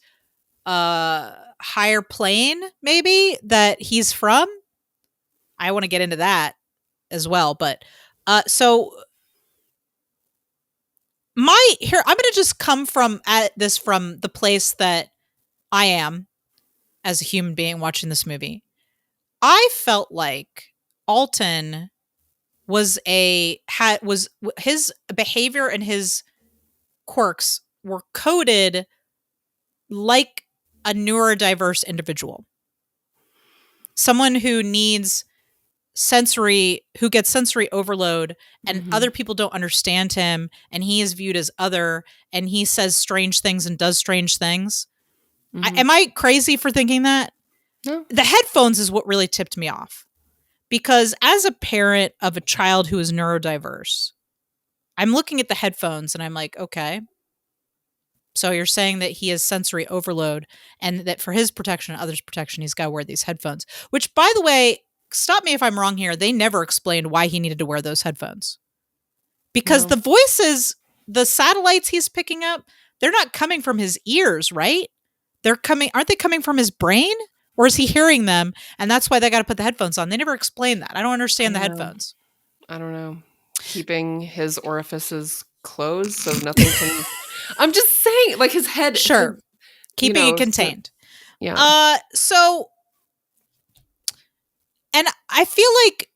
higher plane, maybe, that he's from. I want to get into that as well, but so I'm gonna just come from at this from the place that I am as a human being watching this movie. I felt like Alton was his behavior and his quirks were coded like a neurodiverse individual. Someone who gets sensory overload, and Mhm. other people don't understand him, and he is viewed as other, and he says strange things and does strange things. Mhm. Am I crazy for thinking that? No. The headphones is what really tipped me off. Because as a parent of a child who is neurodiverse, I'm looking at the headphones and I'm like, okay, so you're saying that he has sensory overload and that for his protection and others' protection, he's got to wear these headphones. Which, by the way, stop me if I'm wrong here. They never explained why he needed to wear those headphones. Because No. the voices, the satellites he's picking up, they're not coming from his ears, right? Aren't they coming from his brain? Or is he hearing them and that's why they got to put the headphones on? They never explain that. I don't I understand the don't know. headphones. I don't know. Keeping his orifices closed so nothing can I'm just saying, like, his Sure, keeping it so contained. yeah. So and I feel like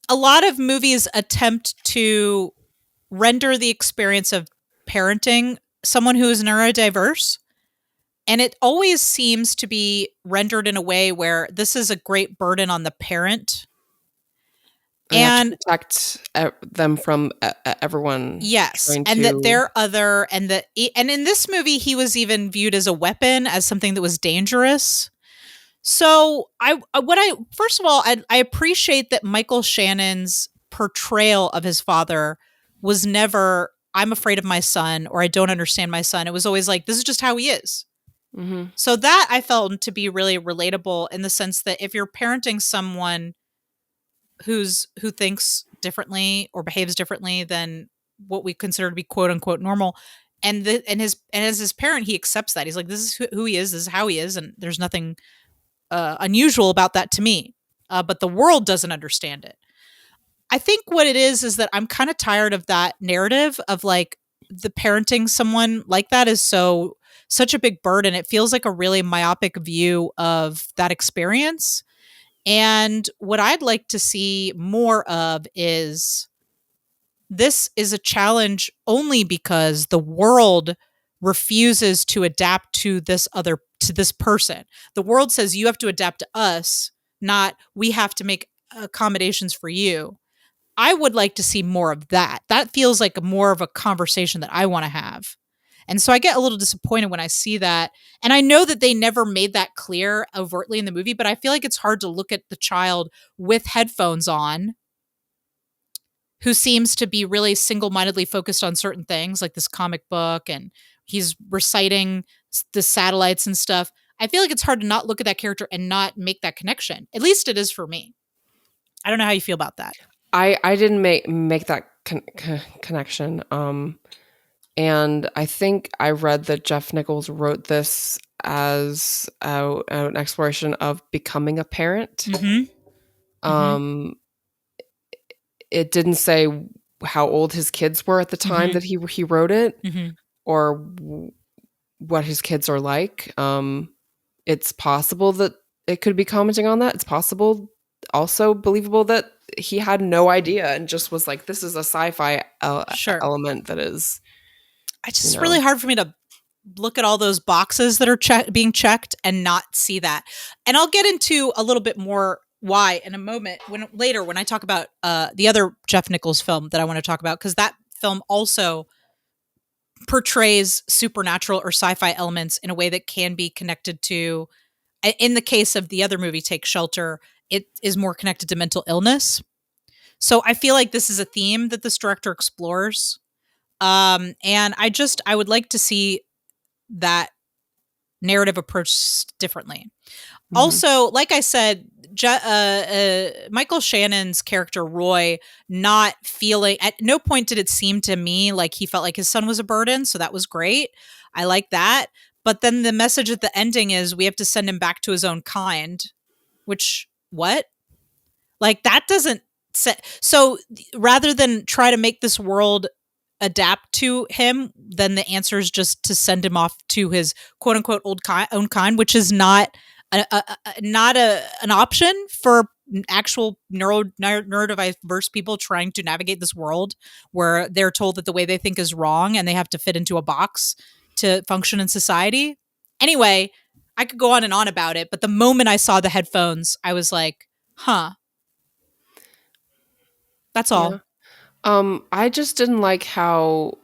a lot of movies attempt to render the experience of parenting someone who is neurodiverse, and it always seems to be rendered in a way where this is a great burden on the parent. And they have to And protect them from everyone yes, trying and that to they're other, and in this movie he was even viewed as a weapon, as something that was dangerous. So what I first of all, I appreciate that Michael Shannon's portrayal of his father was never, I'm afraid of my son, or I don't understand my son. It was always like, this is just how he is. Mhm. So that I felt to be really relatable, in the sense that if you're parenting someone who thinks differently or behaves differently than what we consider to be quote unquote normal, and as his parent, he accepts that. He's like, this is who he is, this is how he is, and there's nothing unusual about that to me. But the world doesn't understand it. I think what it is that I'm kind of tired of that narrative of like the parenting someone like that is such a big burden. It feels like a really myopic view of that experience. And what I'd like to see more of is, this is a challenge only because the world refuses to adapt to this person. The world says you have to adapt to us, not we have to make accommodations for you. I would like to see more of that. That feels like more of a conversation that I want to have. And so I get a little disappointed when I see that. And I know that they never made that clear overtly in the movie, but I feel like it's hard to look at the child with headphones on, who seems to be really single-mindedly focused on certain things like this comic book, and he's reciting the satellites and stuff. I feel like it's hard to not look at that character and not make that connection. At least it is for me. I don't know how you feel about that. I didn't make that connection. And I think I read that Jeff Nichols wrote this as an exploration of becoming a parent. Mhm. Mhm. Um, it didn't say how old his kids were at the time Mhm. that he wrote it, Mhm. or what his kids are like. It's possible that it could be commenting on that. It's possible, also believable, that he had no idea and just was like, this is a sci-fi Sure. element that is, it's just really hard for me to look at all those boxes that are being checked and not see that. And I'll get into a little bit more why in a moment when I talk about the other Jeff Nichols film that I want to talk about, because that film also portrays supernatural or sci-fi elements in a way that can be connected to, in the case of the other movie, Take Shelter, it is more connected to mental illness. So I feel like this is a theme that this director explores. And I would like to see that narrative approached differently. mm-hmm. Also, like I said, Michael Shannon's character Roy not feeling, at no point did it seem to me like he felt like his son was a burden, so that was great. I like that. But then the message at the ending is we have to send him back to his own kind, which, what? Like, that doesn't set. So rather than try to make this world adapt to him, then the answer is just to send him off to his quote unquote own kind, which is not an option for actual neurodiverse people trying to navigate this world where they're told that the way they think is wrong and they have to fit into a box to function in society. Anyway, I could go on and on about it, but the moment I saw the headphones, I was like, huh. That's all. Yeah. I just didn't like how,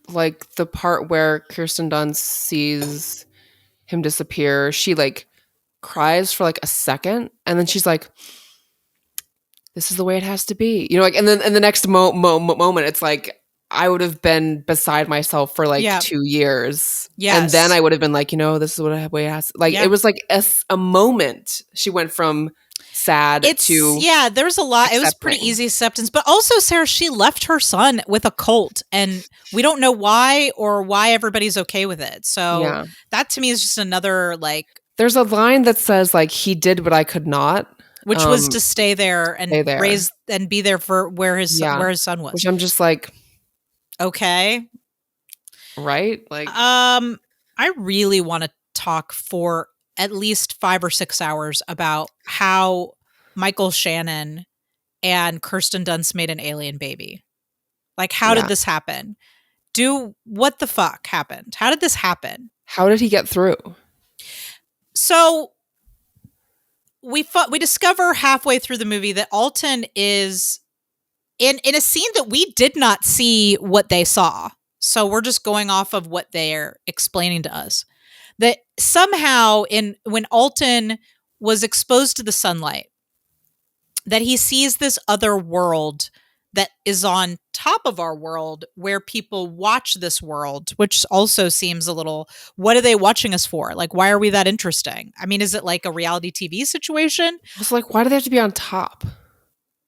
like, the part where Kirsten Dunst sees him disappear, she like cries for like a second, and then she's like, this is the way it has to be, you know, like, and then in the next moment it's like I would have been beside myself for like 2 years. Yes. And then I would have been like, you know, this is what way it has, like, it was like a moment. She went from sad to there's a lot. Accepting. It was pretty easy acceptance, but also, Sarah, she left her son with a cult, and we don't know why or why everybody's okay with it. So that to me is just another, like, there's a line that says like, he did what I could not, which was to stay there and raise and be there for where his son was. Which I'm just like, okay, right? Like, I really want to talk for at least 5 or 6 hours about how Michael Shannon and Kirsten Dunst made an alien baby. Like, how did this happen? What the fuck happened? How did this happen? How did he get through? So we discover halfway through the movie that Alton is in a scene that we did not see what they saw. So we're just going off of what they're explaining to us. That somehow when Alton was exposed to the sunlight, that he sees this other world that is on top of our world where people watch this world, which also seems a little, what are they watching us for? Like, why are we that interesting? I mean, is it like a reality TV situation? It's like, why do they have to be on top?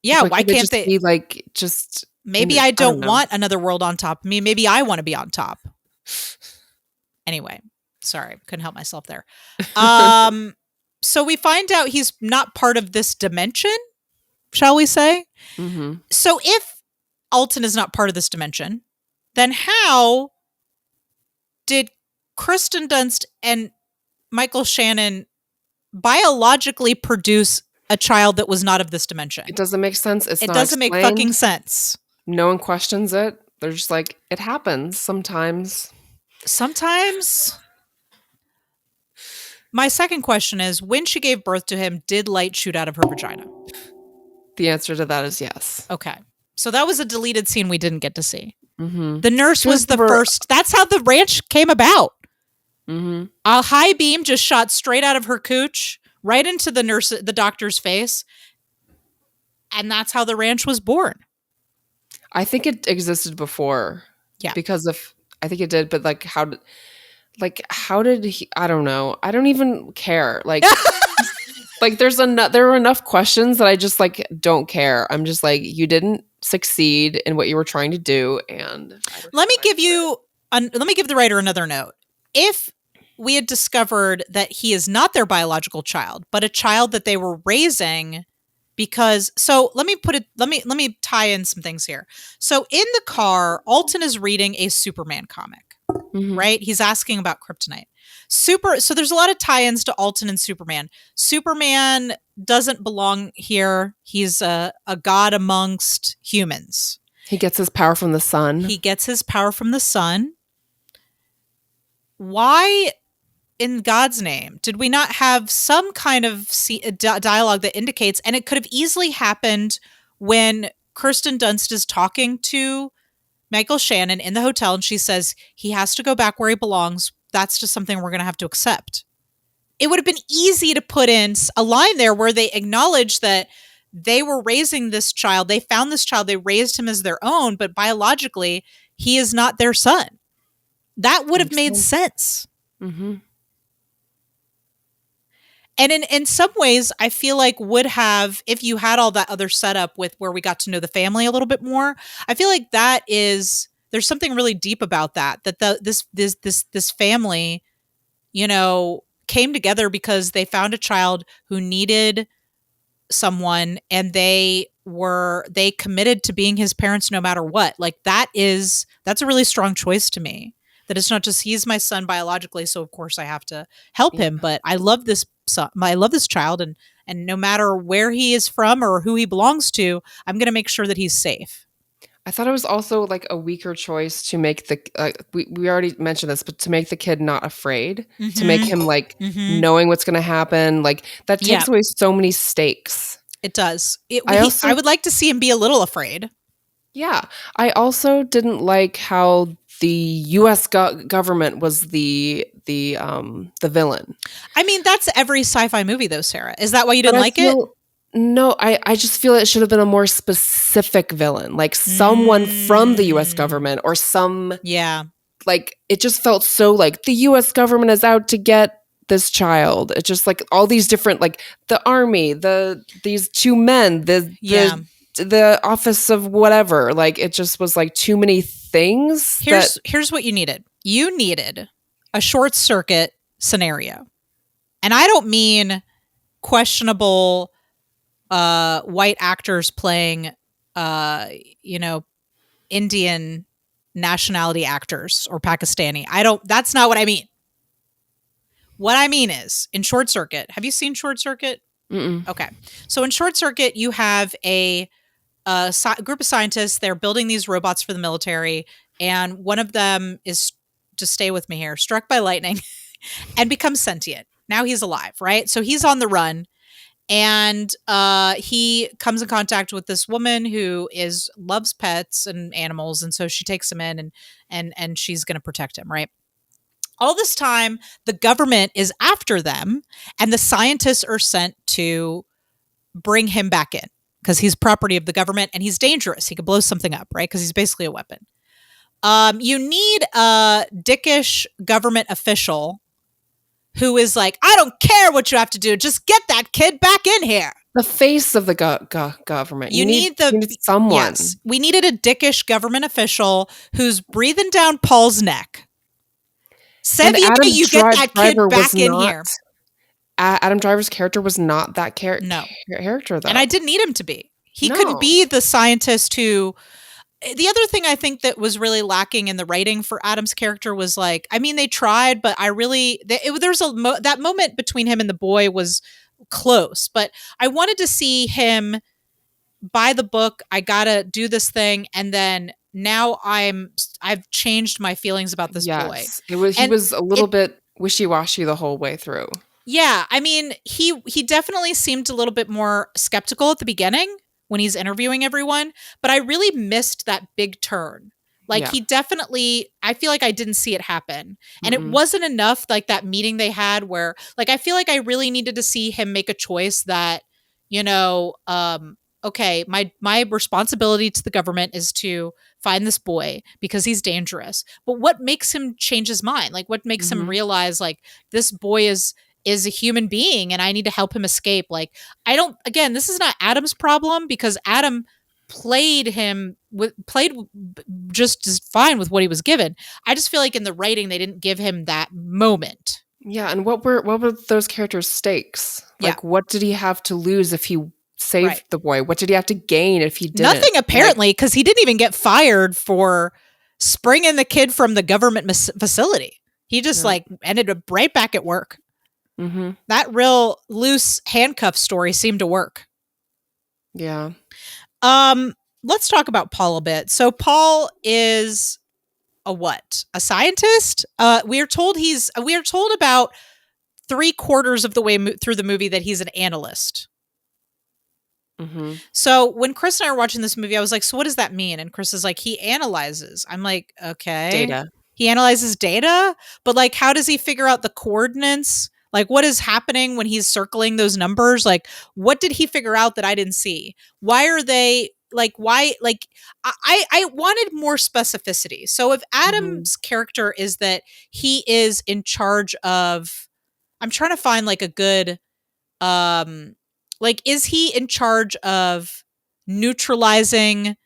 Yeah, like, why can't they be like, just maybe I don't want another world on top of me. Maybe I want to be on top. Anyway, sorry, couldn't help myself there. So we find out he's not part of this dimension, shall we say? Mm-hmm. So if Alton is not part of this dimension, then how did Kirsten Dunst and Michael Shannon biologically produce a child that was not of this dimension? It doesn't make sense. It doesn't make fucking sense. No one questions it. They're just like, it happens sometimes. Sometimes. My second question is, when she gave birth to him, did light shoot out of her vagina? The answer to that is yes. Okay. So that was a deleted scene we didn't get to see. Mm-hmm. The nurse was the first. That's how the ranch came about. Mm-hmm. A high beam just shot straight out of her cooch, right into the doctor's face. And that's how the ranch was born. I think it existed before. Yeah. Because I think it did, but like, how did he, I don't know. I don't even care. Like, like there were enough questions that I just like don't care. I'm just like, you didn't succeed in what you were trying to do. And let me give the writer another note. If we had discovered that he is not their biological child, but a child that they were raising because so let me tie in some things here. So in the car, Alton is reading a Superman comic, Mhm. right? He's asking about kryptonite. So there's a lot of tie-ins to Alton and Superman. Superman doesn't belong here. He's a god amongst humans. He gets his power from the sun. He gets his power from the sun. Why in God's name did we not have some kind of dialogue that indicates, and it could have easily happened when Kirsten Dunst is talking to Michael Shannon in the hotel and she says he has to go back where he belongs. That's just something we're going to have to accept. It would have been easy to put in a line there where they acknowledge that they were raising this child. They found this child. They raised him as their own, but biologically, he is not their son. That would have Makes made sense. sense. Mhm. And in some ways, I feel like would have, if you had all that other setup with where we got to know the family a little bit more, I feel like there's something really deep about that this family, came together because they found a child who needed someone, and they committed to being his parents no matter what. Like that's a really strong choice to me. That it's not just he's my son biologically, so of course I have to help Yeah. him, but I love this son, I love this child, and no matter where he is from or who he belongs to, I'm going to make sure that he's safe. I thought it was also, like, a weaker choice to make we already mentioned this, but to make the kid not afraid, to make Mhm. him, like, Mhm. knowing what's gonna happen, like, that Yeah, takes away so many stakes. it does. I I also would like to see him be a little afraid. Yeah. I also didn't like how the US government was the villain. I mean, that's every sci-fi movie though, Sarah. Is that why you But didn't I like it? feel No, I just feel it should have been a more specific villain, like someone from the US Mm. government or some Yeah. like, it just felt so like the US government is out to get this child. It's just like all these different like the army, these two men, Yeah. the office of whatever. Like it just was like too many things that Here's what you needed. You needed a short circuit scenario. And I don't mean questionable white actors playing uh you know Indian nationality actors or Pakistani. I don't That's not what I mean. What I mean is in Short Circuit. Have you seen Short Circuit? mm-mm. Okay. So in Short Circuit you have a group of scientists. They're building these robots for the military, and one of them is, just stay with me here, struck by lightning and becomes sentient. Now he's alive, right? So he's on the run, and he comes in contact with this woman who loves pets and animals, and so she takes him in, and she's going to protect him, right? All this time, the government is after them, and the scientists are sent to bring him back in because he's property of the government and he's dangerous. He could blow something up, right? Because he's basically a weapon. You need a dickish government official who is like, I don't care what you have to do, just get that kid back in here. The face of the government. You need someone. Yes, we needed a dickish government official who's breathing down Paul's neck. And Sevier, you get that kid Driver was back in not here. Adam Driver's character was not that No. character though. And I didn't need him to be. He couldn't No. be the scientist who. The other thing I think that was really lacking in the writing for Adam's character was like, I mean, they tried, but I really, there's that moment between him and the boy was close, but I wanted to see him buy the book. I gotta do this thing, and then now I've changed my feelings about this boy, Yes. He and was a little it bit wishy-washy the whole way through. yeah, I mean, he definitely seemed a little bit more skeptical at the beginning when he's interviewing everyone, but I really missed that big turn. Like Yeah. he definitely, I feel like I didn't see it happen. And it Mm-mm. wasn't enough like that meeting they had where like I feel like I really needed to see him make a choice that, you know, okay, my responsibility to the government is to find this boy because he's dangerous. But what makes him change his mind? Like what makes him Mhm. realize like this boy is a human being and I need to help him escape. Like I don't again, this is not Adam's problem because Adam played just as fine with what he was given. I just feel like in the writing they didn't give him that moment. Yeah, and what were those characters' stakes? Yeah. Like, what did he have to lose if he save Right. the boy? What did he have to gain if he didn't? Nothing apparently, because he didn't even get fired for springing the kid from the government facility. He just No. like ended up right back at work. Mm-hmm. That real loose handcuff story seemed to work. Yeah. Let's talk about Paul a bit. So Paul is a what? A scientist? We are told about 3/4 of the way through the movie that he's an analyst. Mm-hmm. So when Chris and I were watching this movie, I was like, so what does that mean? And Chris is like, he analyzes. I'm like, okay. Data. He analyzes data, but like, how does he figure out the coordinates? Like, what is happening when he's circling those numbers? Like, what did he figure out that I didn't see? Why are they like, why? Like, I wanted more specificity. So if Mm-hmm. Adam's character is that he is in charge of, I'm trying to find like a good, like, is he in charge of neutralizing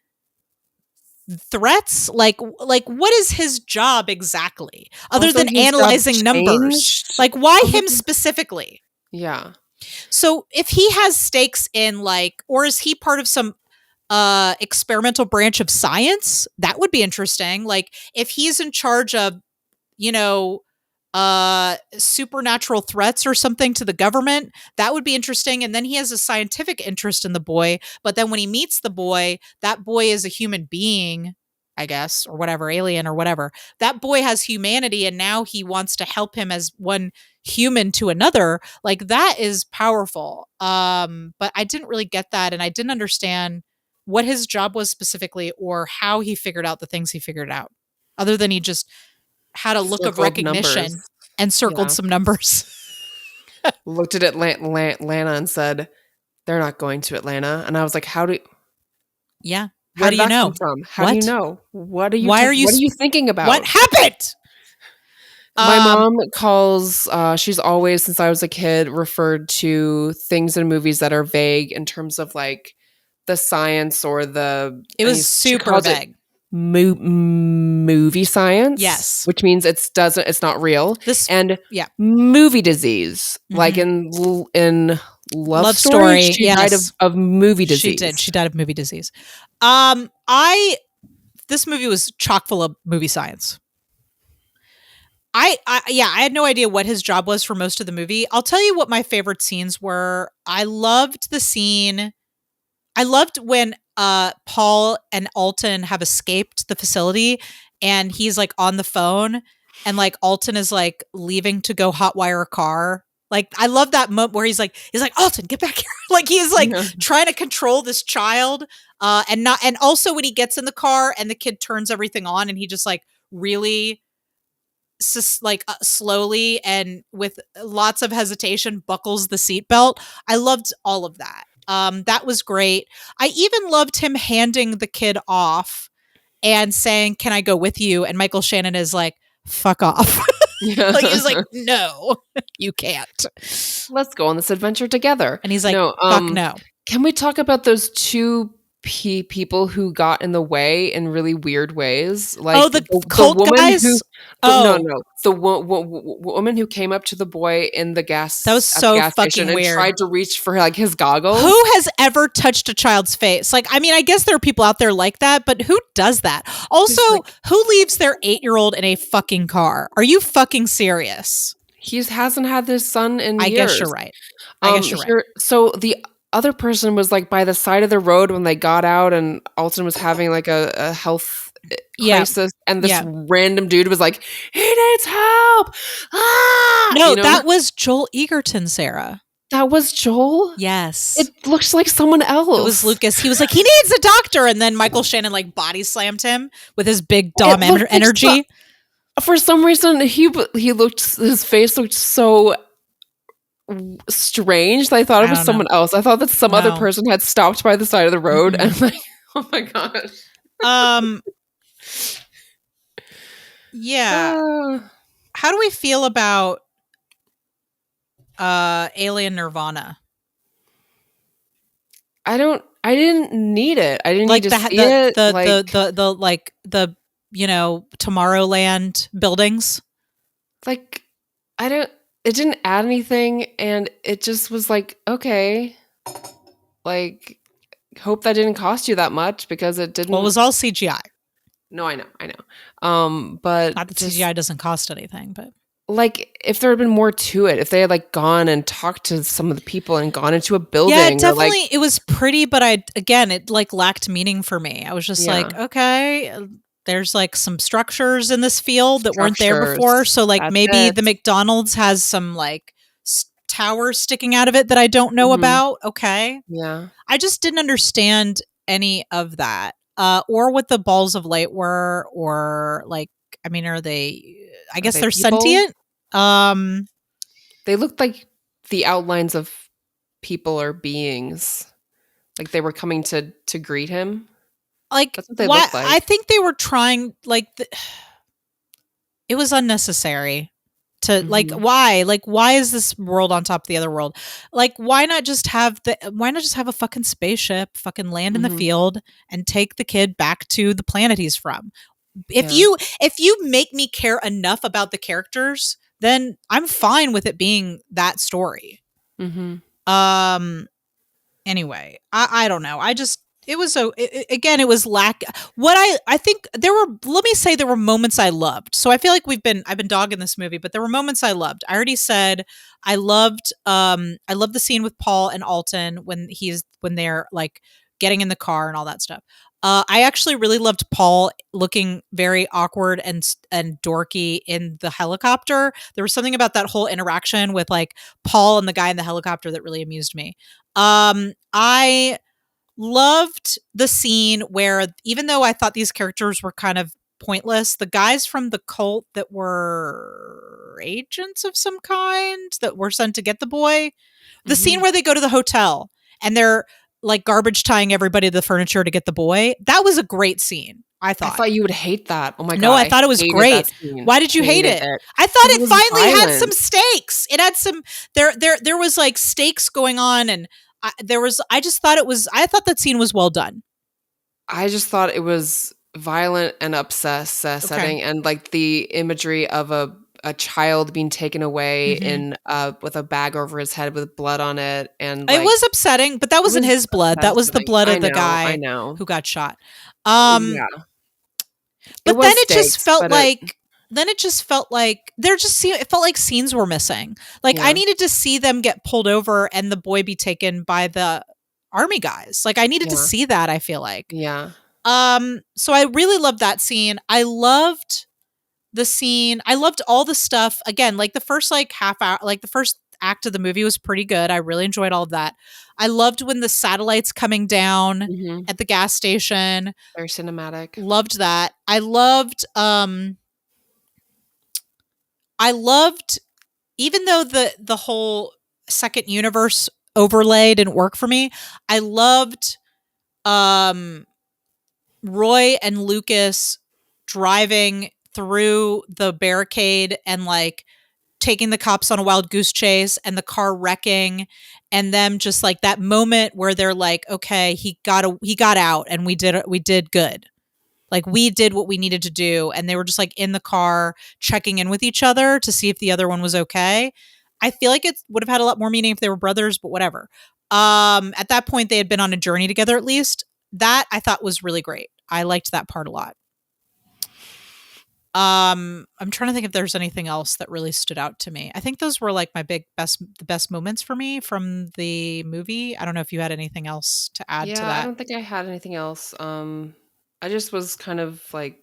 threats? Like what is his job exactly other Also, than his job analyzing numbers? changed Like, why over him the specifically? Yeah. So if he has stakes in like, or is he part of some experimental branch of science? That would be interesting. Like if he's in charge of, you know, supernatural threats or something to the government, that would be interesting. And then he has a scientific interest in the boy, but then when he meets the boy, that boy is a human being, I guess, or whatever, alien or whatever. That boy has humanity and now he wants to help him as one human to another. Like that is powerful. But I didn't really get that, and I didn't understand what his job was specifically or how he figured out the things he figured out, other than he just had a look of circled numbers. recognition and circled Yeah. some numbers. Looked at Atlanta and said, "They're not going to Atlanta." And I was like, Yeah. How where do did you that come know? from? How do you What? know? What are you Why are you what are you thinking what about? happened? My mom calls, she's always, since I was a kid, referred to things in movies that are vague in terms of like the science or the, It and was she super calls it vague. movie science, Yes. which means it's not real. This And yeah. movie disease, like Mhm. in Love Love Story, Story. she died Yes. of movie She did. disease. She died of movie disease. I This movie was chock full of movie science. I had no idea what his job was for most of the movie. I'll tell you what my favorite scenes were. I loved the scene. I loved when Paul and Alton have escaped the facility and he's like on the phone and like Alton is like leaving to go hotwire a car. Like I love that moment where he's like Alton, get back here. Like he's like Yeah. trying to control this child and also when he gets in the car and the kid turns everything on and he just like really slowly and with lots of hesitation buckles the seatbelt. I loved all of that. That was great. I even loved him handing the kid off and saying, "Can I go with you?" And Michael Shannon is like, "Fuck off." Yeah. Like he's like, "No, you can't." Let's go on this adventure together. And he's like, No, "Fuck no." can we talk about those two people who got in the way in really weird ways? Like Oh, the the cult woman who guys? no, Oh, no, the woman who came up to the boy in the that was at the so gas station fucking and weird. tried to reach for like his goggles. Who has ever touched a child's face? Like, I mean, I guess there are people out there like that, but who does that? Also, like, who leaves their 8-year-old in a fucking car? Are you fucking serious? He hasn't had this son in I years. guess you're right. I guess you're right. So the other person was like by the side of the road when they got out, and Alton was having like a health crisis, and this random dude was like, "He needs help!" Ah, No, that was Joel Egerton, Sarah. That was Joel? Yes. It looks like someone else. It was Lucas. He was like, he needs a doctor. And then Michael Shannon like body slammed him with his big Dom energy. Like for some reason, his face looked so strange that I thought it was someone else. I thought that some other person had stopped by the side of the road and I'm like, oh my gosh. Yeah. How do we feel about Alien Nirvana? I didn't need it. I didn't like need to see it. The Tomorrowland buildings. Like it didn't add anything, and it just was like, okay. like, hope that didn't cost you that much because it Well, it didn't. was all CGI. No, I know. But Not that just CGI doesn't cost anything, but like if there had been more to it, if they had like gone and talked to some of the people and gone into a yeah, building or like, definitely it was pretty, but again, it like lacked meaning for me. I was just like, yeah, okay, there's like some structures in this field that weren't there before. structures. So like That's maybe it. the McDonald's has some like towers sticking out of it that I don't know Mhm. about. Okay. Yeah. I just didn't understand any of that. Or what the balls of light were, or like, I mean, are they, I Are guess they they're people? sentient. Um, They looked like the outlines of people or beings, like they were coming to greet him. like That's what they why looked like. I think they were trying like it was unnecessary to Mhm. like why is this world on top of the other world? Like why not just have a fucking spaceship fucking land in the Mhm. field and take the kid back to the planet he's from? If Yeah. you make me care enough about the characters, then I'm fine with it being that story. Mhm. Um anyway, I don't know. I just it was so again it was lack what I think there were, let me say there were moments I loved. So I feel like I've been dogging this movie, but there were moments I loved. I already said I loved the scene with Paul and Alton when they're like getting in the car and all that stuff. I actually really loved Paul looking very awkward and dorky in the helicopter. There was something about that whole interaction with like Paul and the guy in the helicopter that really amused me. I loved the scene where even though I thought these characters were kind of pointless, the guys from the cult that were agents of some kind that were sent to get the boy, the scene Mhm. where they go to the hotel and they're like garbage tying everybody to the furniture to get the boy, that was a great scene, I I thought. thought you would hate that. Oh my No, god, I I thought it was hated that great. scene. Why did you hate Hated it? it I thought because it it was finally had some violent. stakes. It had some there was like stakes going on, and I just thought I thought that scene was well done. I just thought it was violent and Okay. upsetting, and, like, the imagery of a child being taken away Mhm. in, with a bag over his head with blood on it, and, It like, was upsetting, but that it wasn't was his blood. That was the upsetting. blood I of the know, I guy know. who got shot. Um Yeah, it But then was stakes, but it it just felt like it felt like scenes were missing. Like I yeah, needed to see them get pulled over and the boy be taken by the army guys. Like I needed to yeah, see that, I feel like. yeah. So I really loved that scene. I loved the scene. I loved all the stuff. Again, like the first like half hour, like the first act of the movie was pretty good. I really enjoyed all of that. I loved when the satellites coming down Mhm. at the gas station. Very cinematic. Loved that. I loved even though the whole second universe overlay didn't work for me, I loved um Roy and Lucas driving through the barricade and like taking the cops on a wild goose chase and the car wrecking and them just like that moment where they're like, okay, he got out and we did good. Like we did what we needed to do, and they were just like in the car checking in with each other to see if the other one was okay. I feel like it would have had a lot more meaning if they were brothers, but whatever. At that point they had been on a journey together at least. That I thought was really great. I liked that part a lot. I'm trying to think if there's anything else that really stood out to me. I think those were like my the best moments for me from the movie. I don't know if you had anything else to add to Yeah, I that. don't think I had anything else. I just was kind of like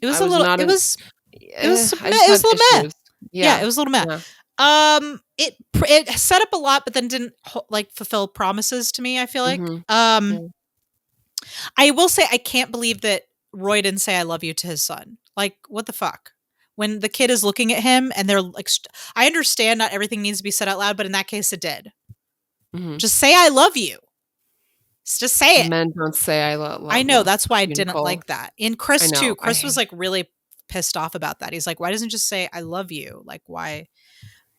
It was I a was little not in I just it was had a little meh. issues. Yeah, Yeah. it was a little meh. Yeah. It set up a lot, but then didn't like fulfill promises to me. I feel like. Mhm. Yeah. I will say I can't believe that Roy didn't say "I love you" to his son. Like, what the fuck? When the kid is looking at him and they're like, I understand not everything needs to be said out loud, but in that case, it did. Mhm. Just say "I love you." Just say it. Men don't say I I know love that's why I you to didn't Cole. like that. In I Chris too. know. I Chris was hate like really pissed off about that. He's like, why doesn't it just say "I love you"? Like, why?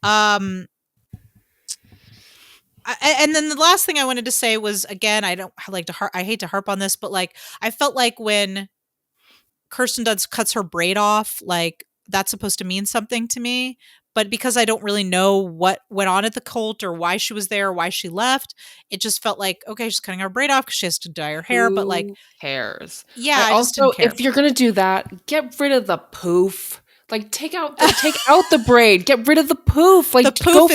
Um, and then the last thing I wanted to say was again, I don't like to I hate to harp on this, but like I felt like when Kirsten Dunst cuts her braid off, like that's supposed to mean something to me. but because I don't really know what went on at the cult or why she was there, or why she left, it just felt like, okay, she's cutting her braid off because she has to dye her hair. But like, Who cares? yeah, I I just didn't also, care. if you're gonna do that, get rid of the poof. Like take out the braid. Get rid of the poof. Like The do poof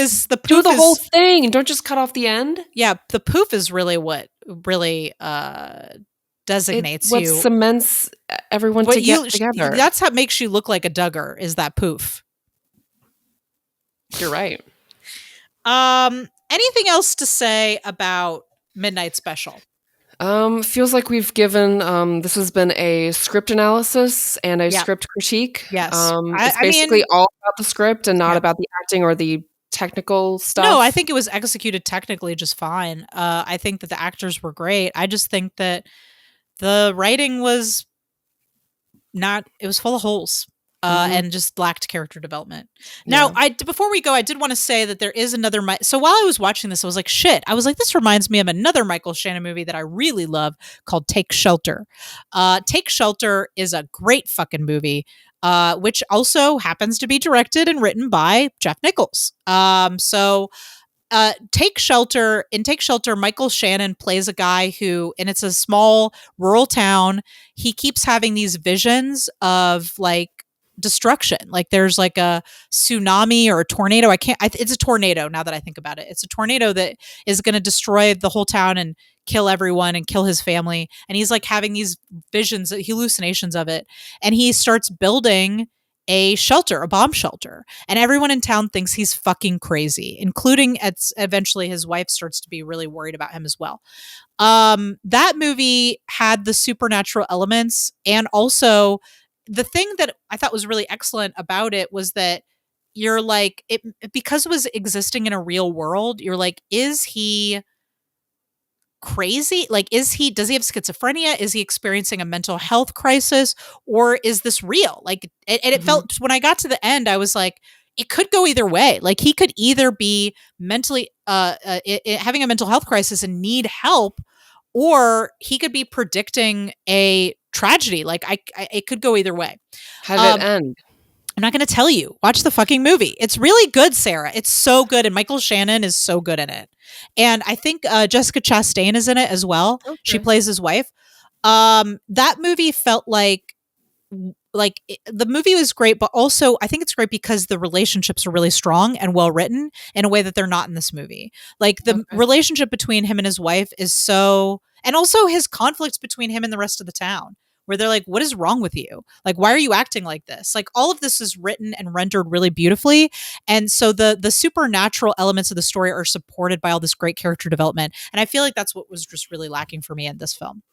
the whole is thing and don't just cut off the end. yeah, the poof is really what really It designates what you. cements everyone to What get you together. that's how it makes you look like a Duggar is that poof. You're right. Anything else to say about Midnight Special? Feels like we've given this has been a script analysis and a Yeah. script critique. Yes. It's I basically mean, all about the script and not yeah. about the acting or the technical No, I stuff. think it was executed technically just fine. I think that the actors were great. I just think that the writing was not, it was full of holes. Mhm. And just lacked character development. Now, Yeah. before we go, I did want to say that there is another. So while I was watching this, I was like, "Shit!" I was like, "This reminds me of another Michael Shannon movie that I really love called Take Shelter." Take Shelter is a great fucking movie, which also happens to be directed and written by Jeff Nichols. Take Shelter, in Take Shelter, Michael Shannon plays a guy who, and it's a small rural town. He keeps having these visions of like destruction. Like there's like a tsunami or a tornado. It's a tornado now that I think about it. It's a tornado that is going to destroy the whole town and kill everyone and kill his family. And he's like having these visions, hallucinations of it. And he starts building a shelter, a bomb shelter. And everyone in town thinks he's fucking crazy, including eventually his wife starts to be really worried about him as well. That movie had the supernatural elements, and also the thing that I thought was really excellent about it was that you're like it because it was existing in a real world. You're like, is he crazy? Like, does he have schizophrenia? Is he experiencing a mental health crisis? Or is this real? Like, and it Mhm. felt, when I got to the end, I was like, it could go either way. Like, he could either be mentally, having a mental health crisis and need help, or he could be predicting a tragedy. Like, it could go either way. How did it Um, end? I'm not going to tell you. Watch the fucking movie. It's really good, Sarah. It's so good. And Michael Shannon is so good in it. And I think Jessica Chastain is in it as well. She Okay. plays his wife. That movie felt the movie was great, but also I think it's great because the relationships are really strong and well written in a way that they're not in this movie. Like the Okay. relationship between him and his wife is so, and also his conflicts between him and the rest of the town, where they're like, what is wrong with you? Like, why are you acting like this? Like, all of this is written and rendered really beautifully. And so the supernatural elements of the story are supported by all this great character development. And I feel like that's what was just really lacking for me in this film.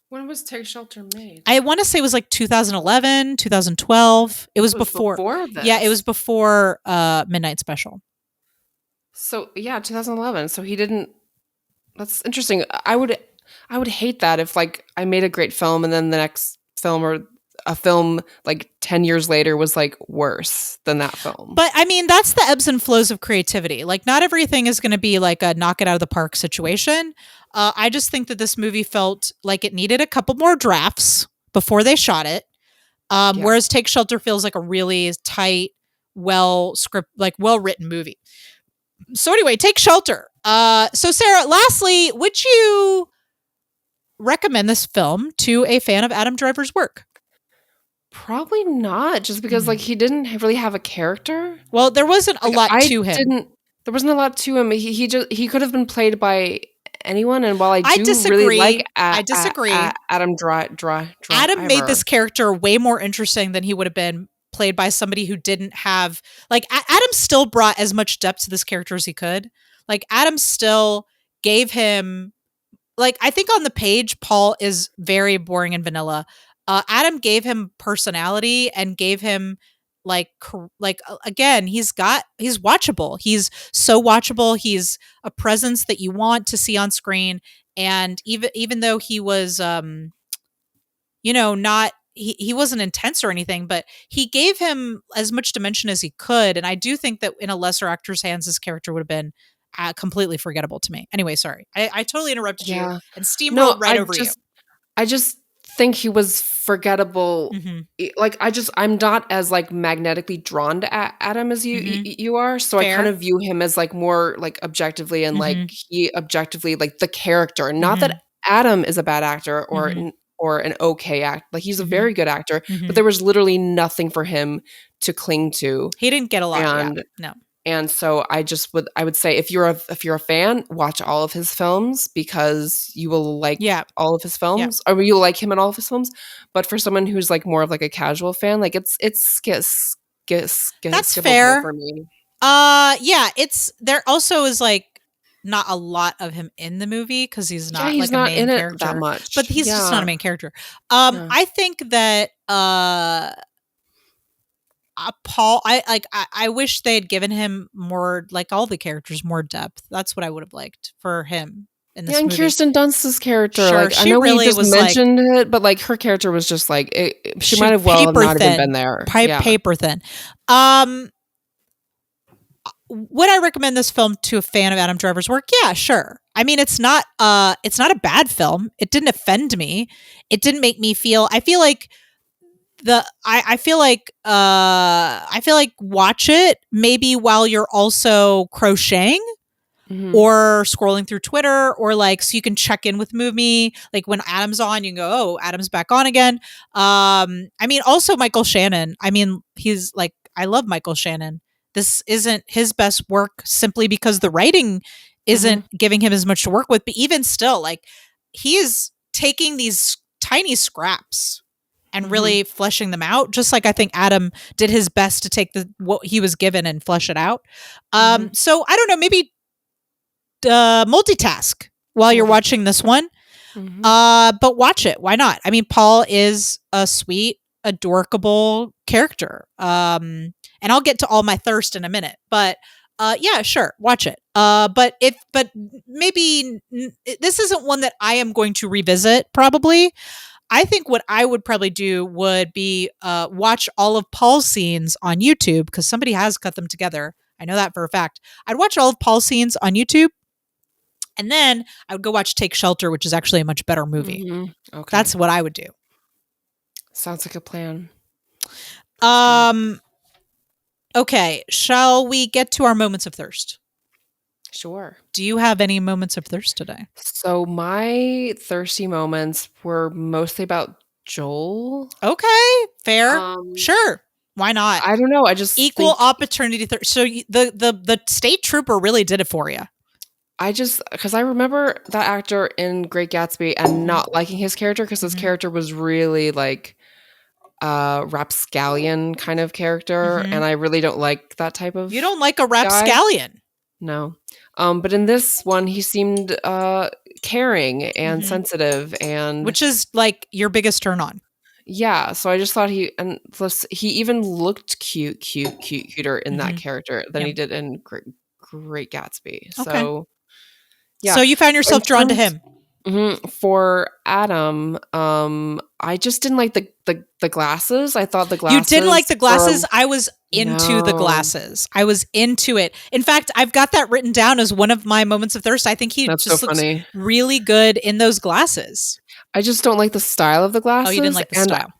When was Take Shelter made? I want to say it was like 2011, 2012. It was It was before. before Yeah, it was this. before Midnight Special. So, yeah, 2011. So he didn't That's interesting. I would hate that if like I made a great film and then the next film or a film like 10 years later was like worse than that film. But I mean, that's the ebbs and flows of creativity. Like, not everything is going to be like a knock it out of the park situation. I just think that this movie felt like it needed a couple more drafts before they shot it. Yeah. Whereas Take Shelter feels like a really tight, well written movie. So anyway, Take Shelter. So Sarah, lastly, would you recommend this film to a fan of Adam Driver's work? Probably not, just because like he didn't really have a character. Well, there wasn't a Like lot I to him. didn't there wasn't a lot to him. He could have been played by anyone, and while I I do really like disagree. I disagree. Adam Adam made Driver. this character way more interesting than he would have been played by somebody who didn't have like Adam still brought as much depth to this character as he could. Like Adam still gave him, like, I think on the page Paul is very boring and vanilla. Adam gave him personality and gave him again, he's watchable. He's so watchable. He's a presence that you want to see on screen. And even though he was not, he wasn't intense or anything, but he gave him as much dimension as he could. And I do think that in a lesser actor's hands, this character would have been completely forgettable to me. Anyway, sorry. I totally interrupted you Yeah. and No, steamrolled right over you. I just think he was forgettable. Like, I'm not as, like, magnetically drawn to Adam as you are, so I kind Fair. of view him as, like, more, like, objectively and, like, Mhm. he objectively like, the character. Not Mhm. that Adam is a bad actor Mhm. or an okay act like, he's a Mhm. very good actor, but Mhm. there was literally nothing for him to cling to, He didn't get a lot, yeah. and No. so I would say if you're a fan, watch all of his films because you will like Yeah. all of his Yeah. films, or you'll like him in all of his films. But for someone who's like more of like a casual fan, like it's That's skippable fair. for me. Yeah, there also is, like, not a lot of him in the movie because he's Yeah, not, he's like, a not main in it that character, but much. he's just not a Yeah. main character. Yeah. I think that, Paul I wish they had given him more, like all the characters, more depth. That's what I would have liked for him in Yeah, this and movie. Kirsten Dunst's character, Sure, like, I she know we really just was, like mentioned it, but, like, her character was just, like, she might she have well have paper not even been thin, there. Yeah. paper thin. Um, would I recommend this film to a fan of Adam Driver's work? Yeah, sure. I mean, it's not a bad film. It didn't offend me. It didn't make me feel I feel like I feel like watch it maybe while you're also crocheting Mhm. or scrolling through Twitter, or like so you can check in with movie. Like when Adam's on, you can go, oh, Adam's back on again. I mean, also Michael Shannon. I mean, he's like, I love Michael Shannon. This isn't his best work simply because the writing isn't Mhm. giving him as much to work with. But even still, like he is taking these tiny scraps and Mhm. really fleshing them out, just like I think Adam did his best to take what he was given and flesh it out. Mhm. So I don't know, maybe multitask while you're watching this one. Mhm. But watch it. Why not? I mean, Paul is a sweet, adorable character. And I'll get to all my thirst in a minute, but yeah, sure, watch it. But maybe this isn't one that I am going to revisit. Probably, I think what I would probably do would be watch all of Paul's scenes on YouTube because somebody has cut them together. I know that for a fact. I'd watch all of Paul's scenes on YouTube and then I would go watch Take Shelter, which is actually a much better movie. Mhm. Okay. That's what I would do. Sounds like a plan. That's good. Um okay, shall we get to our moments of thirst? Sure. Do you have any moments of thirst today? So my thirsty moments were mostly about Joel. Okay, fair. Um, Sure. Why not? I don't know, I just Equal think opportunity thirst. So the state trooper really did it for you. because I remember that actor in Great Gatsby and not liking his character because his Mhm. character was really, like, rapscallion kind of character, Mhm. and I really don't like that type You of don't like a guy. rapscallion. No. But in this one, he seemed, caring and Mhm. sensitive and Which is like your biggest turn on. yeah, so I just thought and plus he even looked cuter in that Mhm. character than Yeah. he did in Great Gatsby. Okay. So, yeah. So you found In yourself drawn to terms him. for Adam, I just didn't like the glasses. I thought the You didn't like glasses the were glasses? I was into the no. glasses. I was into it. In fact, I've got that written down as one of my moments of thirst. I think he That's so just looks funny. really good in those glasses. I just don't like the style of the Oh, you didn't glasses, like the and style.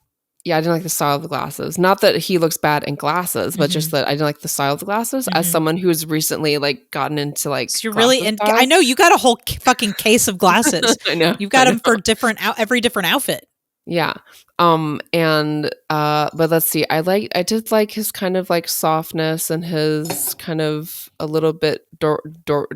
yeah, I didn't like the style of the glasses. Not that he looks bad in glasses, but just Mhm. that I didn't like the style of the glasses as Mhm. someone who's recently, like, gotten into, like, So you're really glasses in I styles. know you got a whole fucking case of glasses. I know, You've I got know. them for every different outfit. Yeah. But let's see, I did like his kind of, like, softness and his kind of a little bit dorkiness,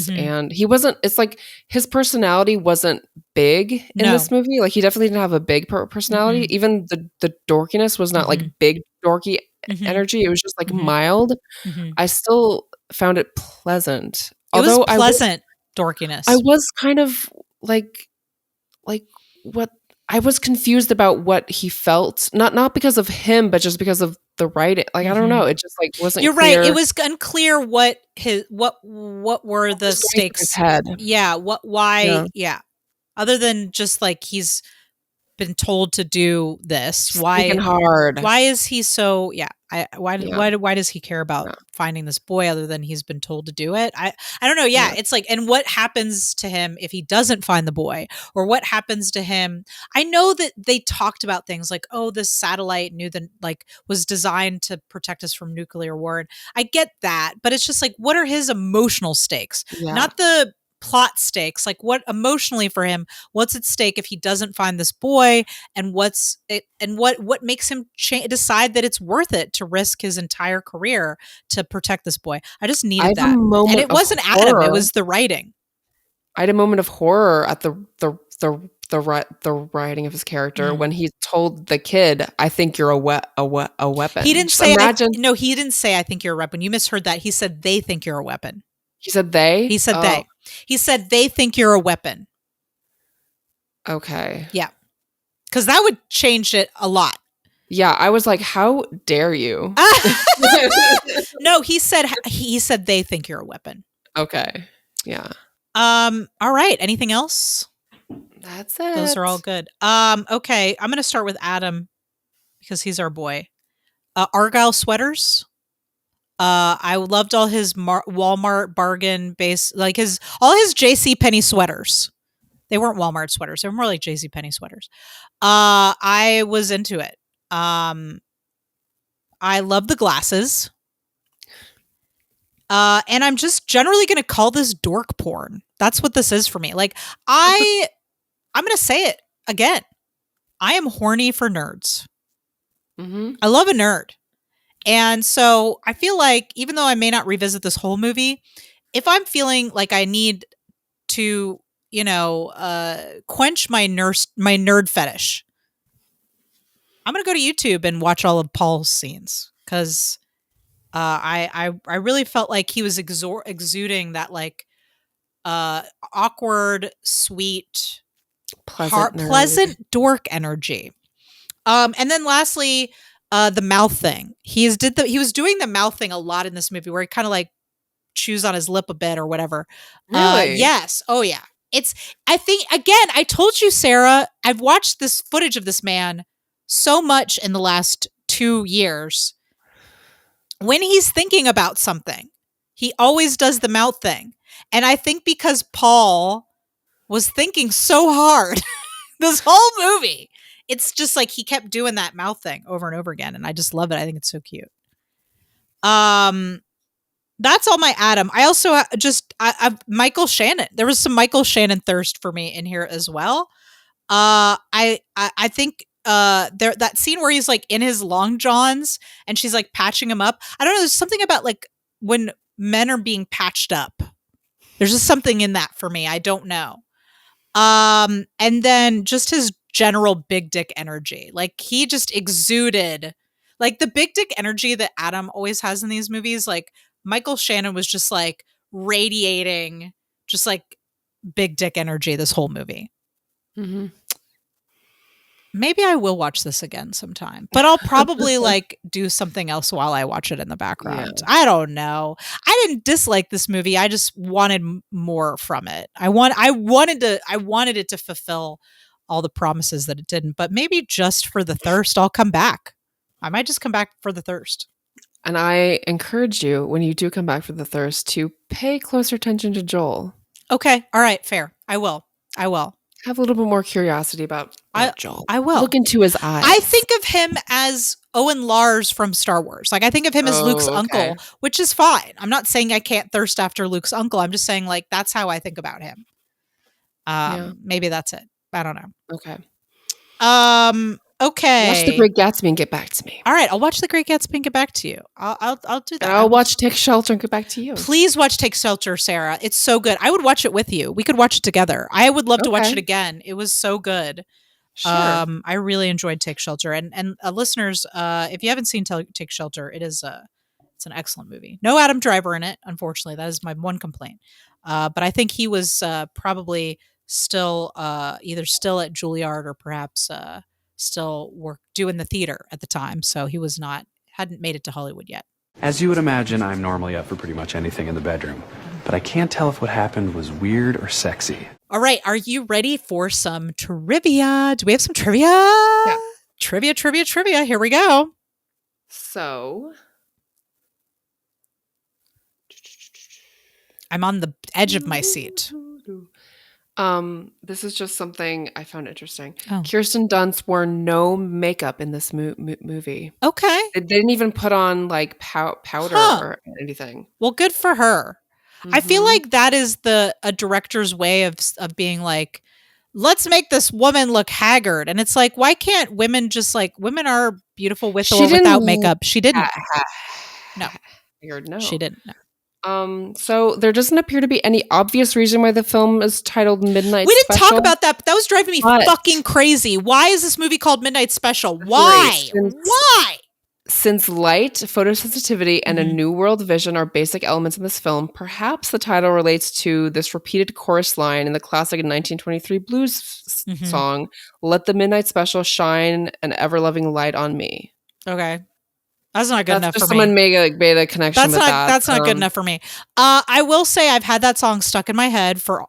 Mhm. and he wasn't it's like his personality wasn't big in No. this movie, like, he definitely didn't have a big personality, Mhm. even the dorkiness was not, like, Mhm. big dorky Mhm. energy, it was just, like, Mhm. mild. Mhm. I still found it pleasant, It was although pleasant I dorkiness. was kind of, like, what I was confused about what he felt, not because of him, but just because of the writing, like, I don't know, Mhm. it just, like, wasn't You're right. It clear was unclear what were what the was going through his stakes. head. Yeah, Yeah. yeah. Other than just like he's been told to do this. He's thinking hard. Why is he so yeah. Yeah. Why does he care about Yeah. finding this boy other than he's been told to do it? I don't know. Yeah, Yeah. it's like, and what happens to him if he doesn't find the boy, or what happens to him? I know that they talked about things like, oh, this satellite was designed to protect us from nuclear war. And I get that, but it's just like, what are his emotional stakes? Yeah. Not the plot stakes. Like, what emotionally for him, what's at stake if he doesn't find this boy, and what makes him decide that it's worth it to risk his entire career to protect this boy? I just I needed have a that. And moment it of wasn't Adam, it horror. was the writing. I had a moment of horror at the writing of his character when he told the kid, "I think you're a weapon." He didn't Just say imagine. no, he didn't say I think you're a weapon. You misheard that. He said they think you're a weapon. He said they? He said Oh, they. He said they think you're a weapon. okay. Yeah. Cuz that would change it a lot. Yeah, I was like, "How dare you?" No, he said they think you're a weapon. Okay. Yeah. All right. Anything else? That's it. Those are all good. Okay, I'm going to start with Adam because he's our boy. Argyle sweaters. I loved all his Walmart bargain base, like all his JC Penney sweaters. They weren't Walmart sweaters; they were more like JC Penney sweaters. I was into it. I love the glasses. And I'm just generally going to call this dork porn. That's what this is for me. Like I'm going to say it again. I am horny for nerds. Mm-hmm. I love a nerd. And so I feel like even though I may not revisit this whole movie, if I'm feeling like I need to, quench my nerd fetish, I'm going to go to YouTube and watch all of Paul's scenes because I really felt like he was exuding that like awkward, sweet, pleasant dork energy. And then lastly, the mouth thing. He was doing the mouth thing a lot in this movie, where he kind of like chews on his lip a bit or whatever. Really? Yes. Oh yeah. I think again, I told you, Sarah, I've watched this footage of this man so much in the last 2 years. When he's thinking about something, he always does the mouth thing. And I think because Paul was thinking so hard this whole movie, it's just like he kept doing that mouth thing over and over again, and I just love it. I think it's so cute. That's all my Adam. I also I've Michael Shannon. There was some Michael Shannon thirst for me in here as well. I think there that scene where he's like in his long johns and she's like patching him up. I don't know. There's something about like when men are being patched up. There's just something in that for me. I don't know. And then just his general big dick energy. Like he just exuded like the big dick energy that Adam always has in these movies. Like Michael Shannon was just like radiating just like big dick energy this whole movie. Mm-hmm. Maybe I will watch this again sometime, but I'll probably like do something else while I watch it in the background. Yeah. I don't know. I didn't dislike this movie. I just wanted more from it. I wanted it to fulfill all the promises that it didn't, but maybe just for the thirst, I'll come back. I might just come back for the thirst. And I encourage you, when you do come back for the thirst, to pay closer attention to Joel. Okay. All right. Fair. I will. Have a little bit more curiosity about Joel. I will. Look into his eyes. I think of him as Owen Lars from Star Wars. Like I think of him as Luke's uncle, which is fine. I'm not saying I can't thirst after Luke's uncle. I'm just saying like that's how I think about him. Maybe that's it. I don't know. Okay. Okay. Watch The Great Gatsby and get back to me. All right, I'll watch The Great Gatsby and get back to you. I'll do that. And I'll watch Take Shelter and get back to you. Please watch Take Shelter, Sarah. It's so good. I would watch it with you. We could watch it together. I would love to watch it again. It was so good. Sure. I really enjoyed Take Shelter. And listeners, if you haven't seen Take Shelter, it's an excellent movie. No Adam Driver in it, unfortunately. That is my one complaint. But I think he was probably still either still at Juilliard or perhaps still doing the theater at the time. So he hadn't made it to Hollywood yet. As you would imagine, I'm normally up for pretty much anything in the bedroom, but I can't tell if what happened was weird or sexy. All right. Are you ready for some trivia? Do we have some trivia? Yeah. Trivia. Here we go. So I'm on the edge of my seat. This is just something I found interesting. Oh. Kirsten Dunst wore no makeup in this movie. Okay. They didn't even put on like powder or anything. Well, good for her. I feel Mhm. like that is a director's way of being like, let's make this woman look haggard. And it's like, why can't women just like, women are beautiful with She or without didn't makeup. She didn't. No, haggard, no. she didn't. No. So there doesn't appear to be any obvious reason why the film is titled Midnight We didn't Special. talk about that, but that was driving me fucking crazy. Why is this movie called Midnight Special? Why? Why? Since light, photosensitivity, and a new world vision are basic elements in this film, perhaps the title relates to this repeated chorus line in the classic 1923 blues song, "Let the Midnight Special shine an ever-loving light on me." Okay. That's not good enough for me. Someone made a connection with that. That's not good enough for me. I will say I've had that song stuck in my head for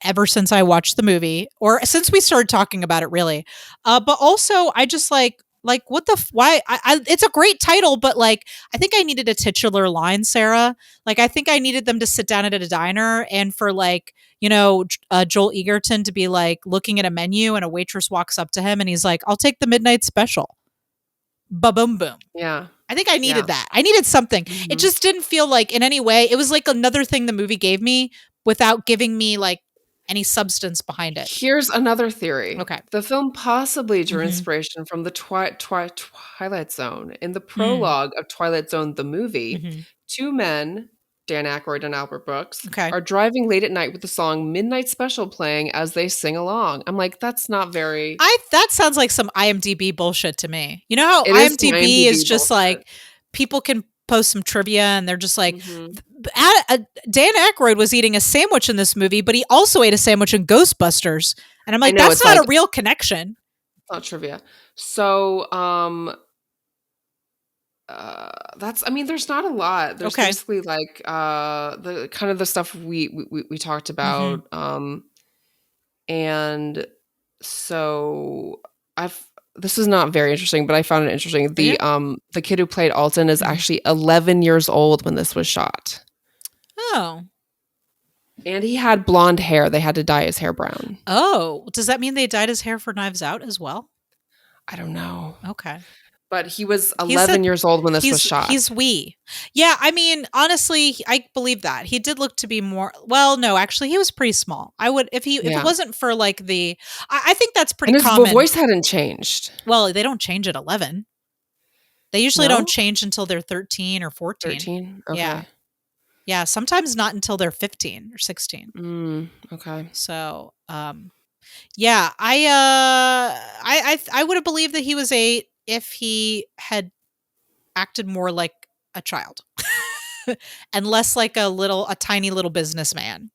ever since I watched the movie, or since we started talking about it, really. But also, I just like what the why? It's a great title, but like I think I needed a titular line, Sarah. Like I think I needed them to sit down at a diner and for like Joel Egerton to be like looking at a menu and a waitress walks up to him and he's like, "I'll take the midnight special." Ba boom boom. Yeah. I think I needed that. I needed something. It just didn't feel like in any way. It was like another thing the movie gave me without giving me like any substance behind it. Here's another theory. Okay. The film possibly drew inspiration from the Twilight Zone. In the prologue of Twilight Zone, the movie, two men, Dan Aykroyd and Albert Brooks, are driving late at night with the song Midnight Special playing as they sing along. I'm like, that's not very... That sounds like some IMDb bullshit to me. You know how IMDb is just like, people can post some trivia and they're just like, Dan Aykroyd was eating a sandwich in this movie, but he also ate a sandwich in Ghostbusters. And I'm like, that's not a real connection. It's not trivia. So, there's not a lot. There's basically like the kind of the stuff we talked about. And so this is not very interesting, but I found it interesting. The kid who played Alton is actually 11 years old when this was shot. Oh. And he had blonde hair. They had to dye his hair brown. Oh, does that mean they dyed his hair for Knives Out as well? I don't know. Okay. But he was 11 years old when this was shot. He's wee. Yeah, I mean, honestly, I believe that. He did look to be more... Well, no, actually, he was pretty small. I would... If it wasn't for like the... I think that's pretty common. And his voice hadn't changed. Well, they don't change at 11. They usually don't change until they're 13 or 14. 13? Okay. Yeah. Yeah, sometimes not until they're 15 or 16. Okay. So, yeah, I would have believed that he was 8 if he had acted more like a child and less like a tiny little businessman.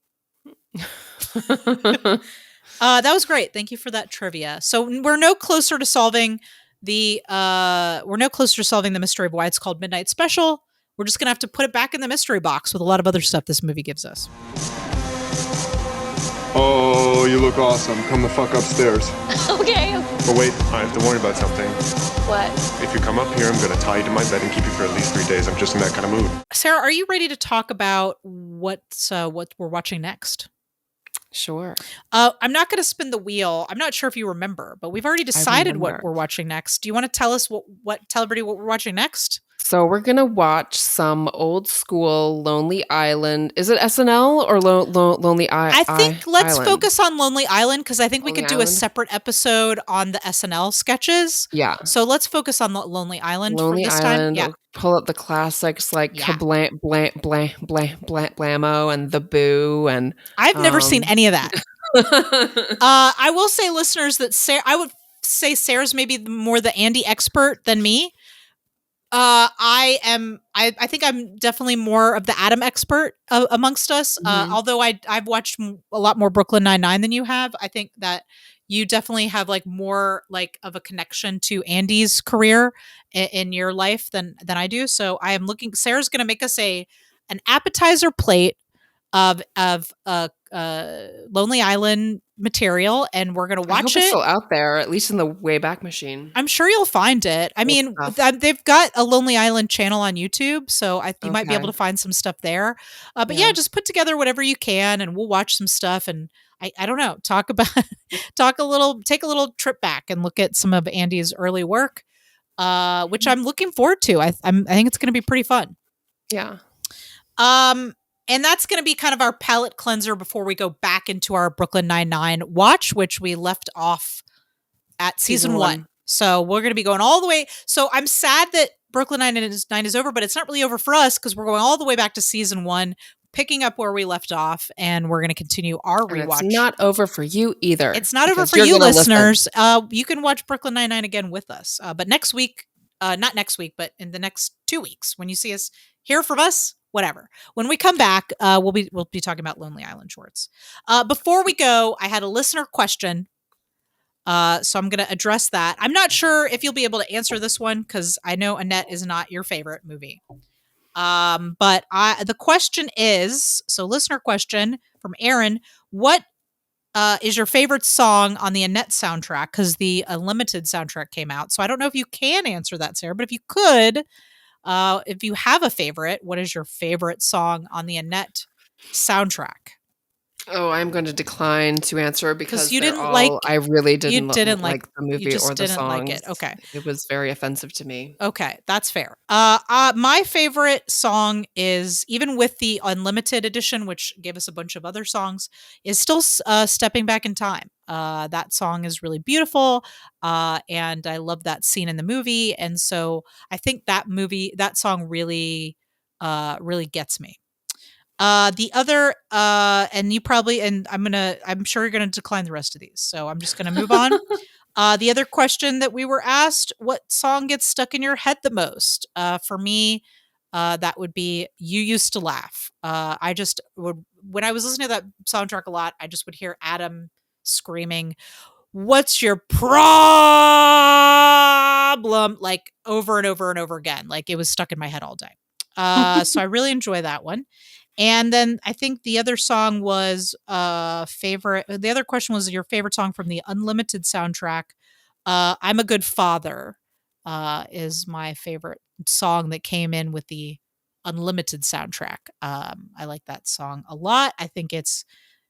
That was great. Thank you for that trivia. So we're no closer to solving the mystery of why it's called Midnight Special. We're just gonna have to put it back in the mystery box with a lot of other stuff this movie gives us. Oh, you look awesome. Come the fuck upstairs. Okay. But wait, I have to warn you about something. What? If you come up here, I'm gonna tie you to my bed and keep you for at least 3 days. I'm just in that kind of mood. Sarah, are you ready to talk about what we're watching next? Sure. I'm not going to spin the wheel. I'm not sure if you remember, but we've already decided what we're watching next. Do you want to tell us tell everybody what we're watching next? So we're going to watch some old school Lonely Island. Is it SNL or Lonely Island? I think let's focus on Lonely Island because I think we could do a Island? separate episode on the SNL sketches. Yeah. So let's focus on Lonely Island for this Island, time. Yeah. Pull up the classics like Kablam, blam, blam, blam, blam, blammo and The Boo. And I've never seen any of that. I will say, listeners, that I would say Sarah's maybe more the Andy expert than me. I think I'm definitely more of the Adam expert amongst us. Although I've watched a lot more Brooklyn Nine-Nine than you have. I think that you definitely have like more like of a connection to Andy's career in your life than I do. So I am looking. Sarah's going to make us an appetizer plate of Lonely Island material, and we're gonna I hope watch it's it. still out there, at least in the Wayback Machine. I'm sure you'll find it. I mean, they've got a Lonely Island channel on YouTube, so you might be able to find some stuff there. But yeah, just put together whatever you can, and we'll watch some stuff. And I don't know, take a little trip back and look at some of Andy's early work, which I'm looking forward to. I think it's going to be pretty fun. Yeah. And that's going to be kind of our palate cleanser before we go back into our Brooklyn Nine-Nine watch, which we left off at season one. So we're going to be going all the way. So I'm sad that Brooklyn Nine-Nine is over, but it's not really over for us because we're going all the way back to season one, picking up where we left off, and we're going to continue our rewatch. It's not over for you either. It's not over for you, listeners. You can watch Brooklyn Nine-Nine again with us. But next week, not next week, but in the next 2 weeks, when you see us hear from us, whatever. When we come back, we'll be talking about Lonely Island shorts. Before we go, I had a listener question. So I'm going to address that. I'm not sure if you'll be able to answer this one because I know Annette is not your favorite movie. But the question is, so listener question from Aaron, what is your favorite song on the Annette soundtrack? Because the Unlimited soundtrack came out. So I don't know if you can answer that, Sarah, but if you could, if you have a favorite, what is your favorite song on the Annette soundtrack? Oh, I'm going to decline to answer because you didn't I really didn't like the movie you just or the didn't songs. like it. Okay. It was very offensive to me. Okay, that's fair. My favorite song is, even with the Unlimited edition, which gave us a bunch of other songs, is still Stepping Back in Time. That song is really beautiful, and I love that scene in the movie. And so I think that song really gets me. The other, and I'm sure you're gonna decline the rest of these, so I'm just gonna move on. The other question that we were asked, what song gets stuck in your head the most? For me, that would be You Used to Laugh. I just would, when I was listening to that soundtrack a lot, I just would hear Adam screaming, "What's your problem?" like over and over and over again. Like it was stuck in my head all day. So I really enjoy that one. And then I think the other song was favorite. The other question was your favorite song from the Unlimited soundtrack. I'm a Good Father is my favorite song that came in with the Unlimited soundtrack. I like that song a lot. I think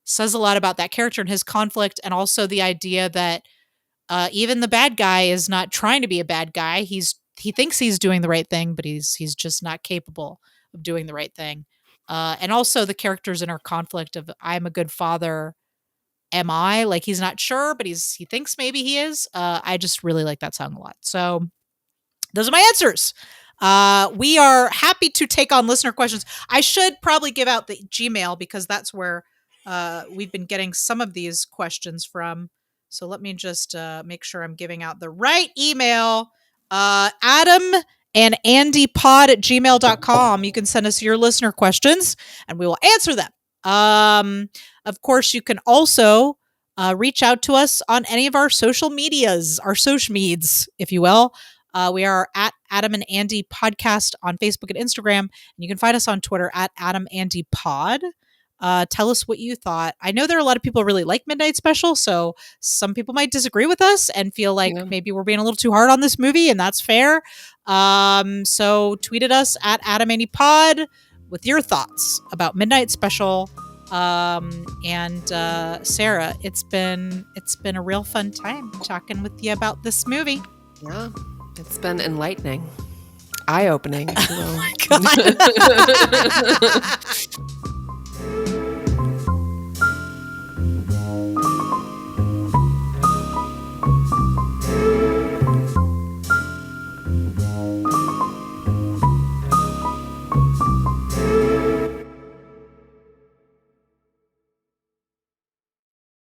says a lot about that character and his conflict, and also the idea that even the bad guy is not trying to be a bad guy. He thinks he's doing the right thing, but he's just not capable of doing the right thing. And also the character's inner conflict of, I'm a good father. Am I? Like, he's not sure, but he thinks maybe he is. I just really like that song a lot. So those are my answers. We are happy to take on listener questions. I should probably give out the Gmail because that's where we've been getting some of these questions from. So let me just make sure I'm giving out the right email. Adam and andypod@gmail.com. You can send us your listener questions and we will answer them. Of course, you can also reach out to us on any of our social medias, our social meds, if you will. We are at Adam and Andy Podcast on Facebook and Instagram. And you can find us on Twitter at Adam Andy Pod. Tell us what you thought. I know there are a lot of people who really like Midnight Special, so some people might disagree with us and feel like maybe we're being a little too hard on this movie, and that's fair. So tweet at us at Adam Andy Pod with your thoughts about Midnight Special. And Sarah, it's been a real fun time talking with you about this movie. Yeah, it's been enlightening. Eye-opening. Oh my God.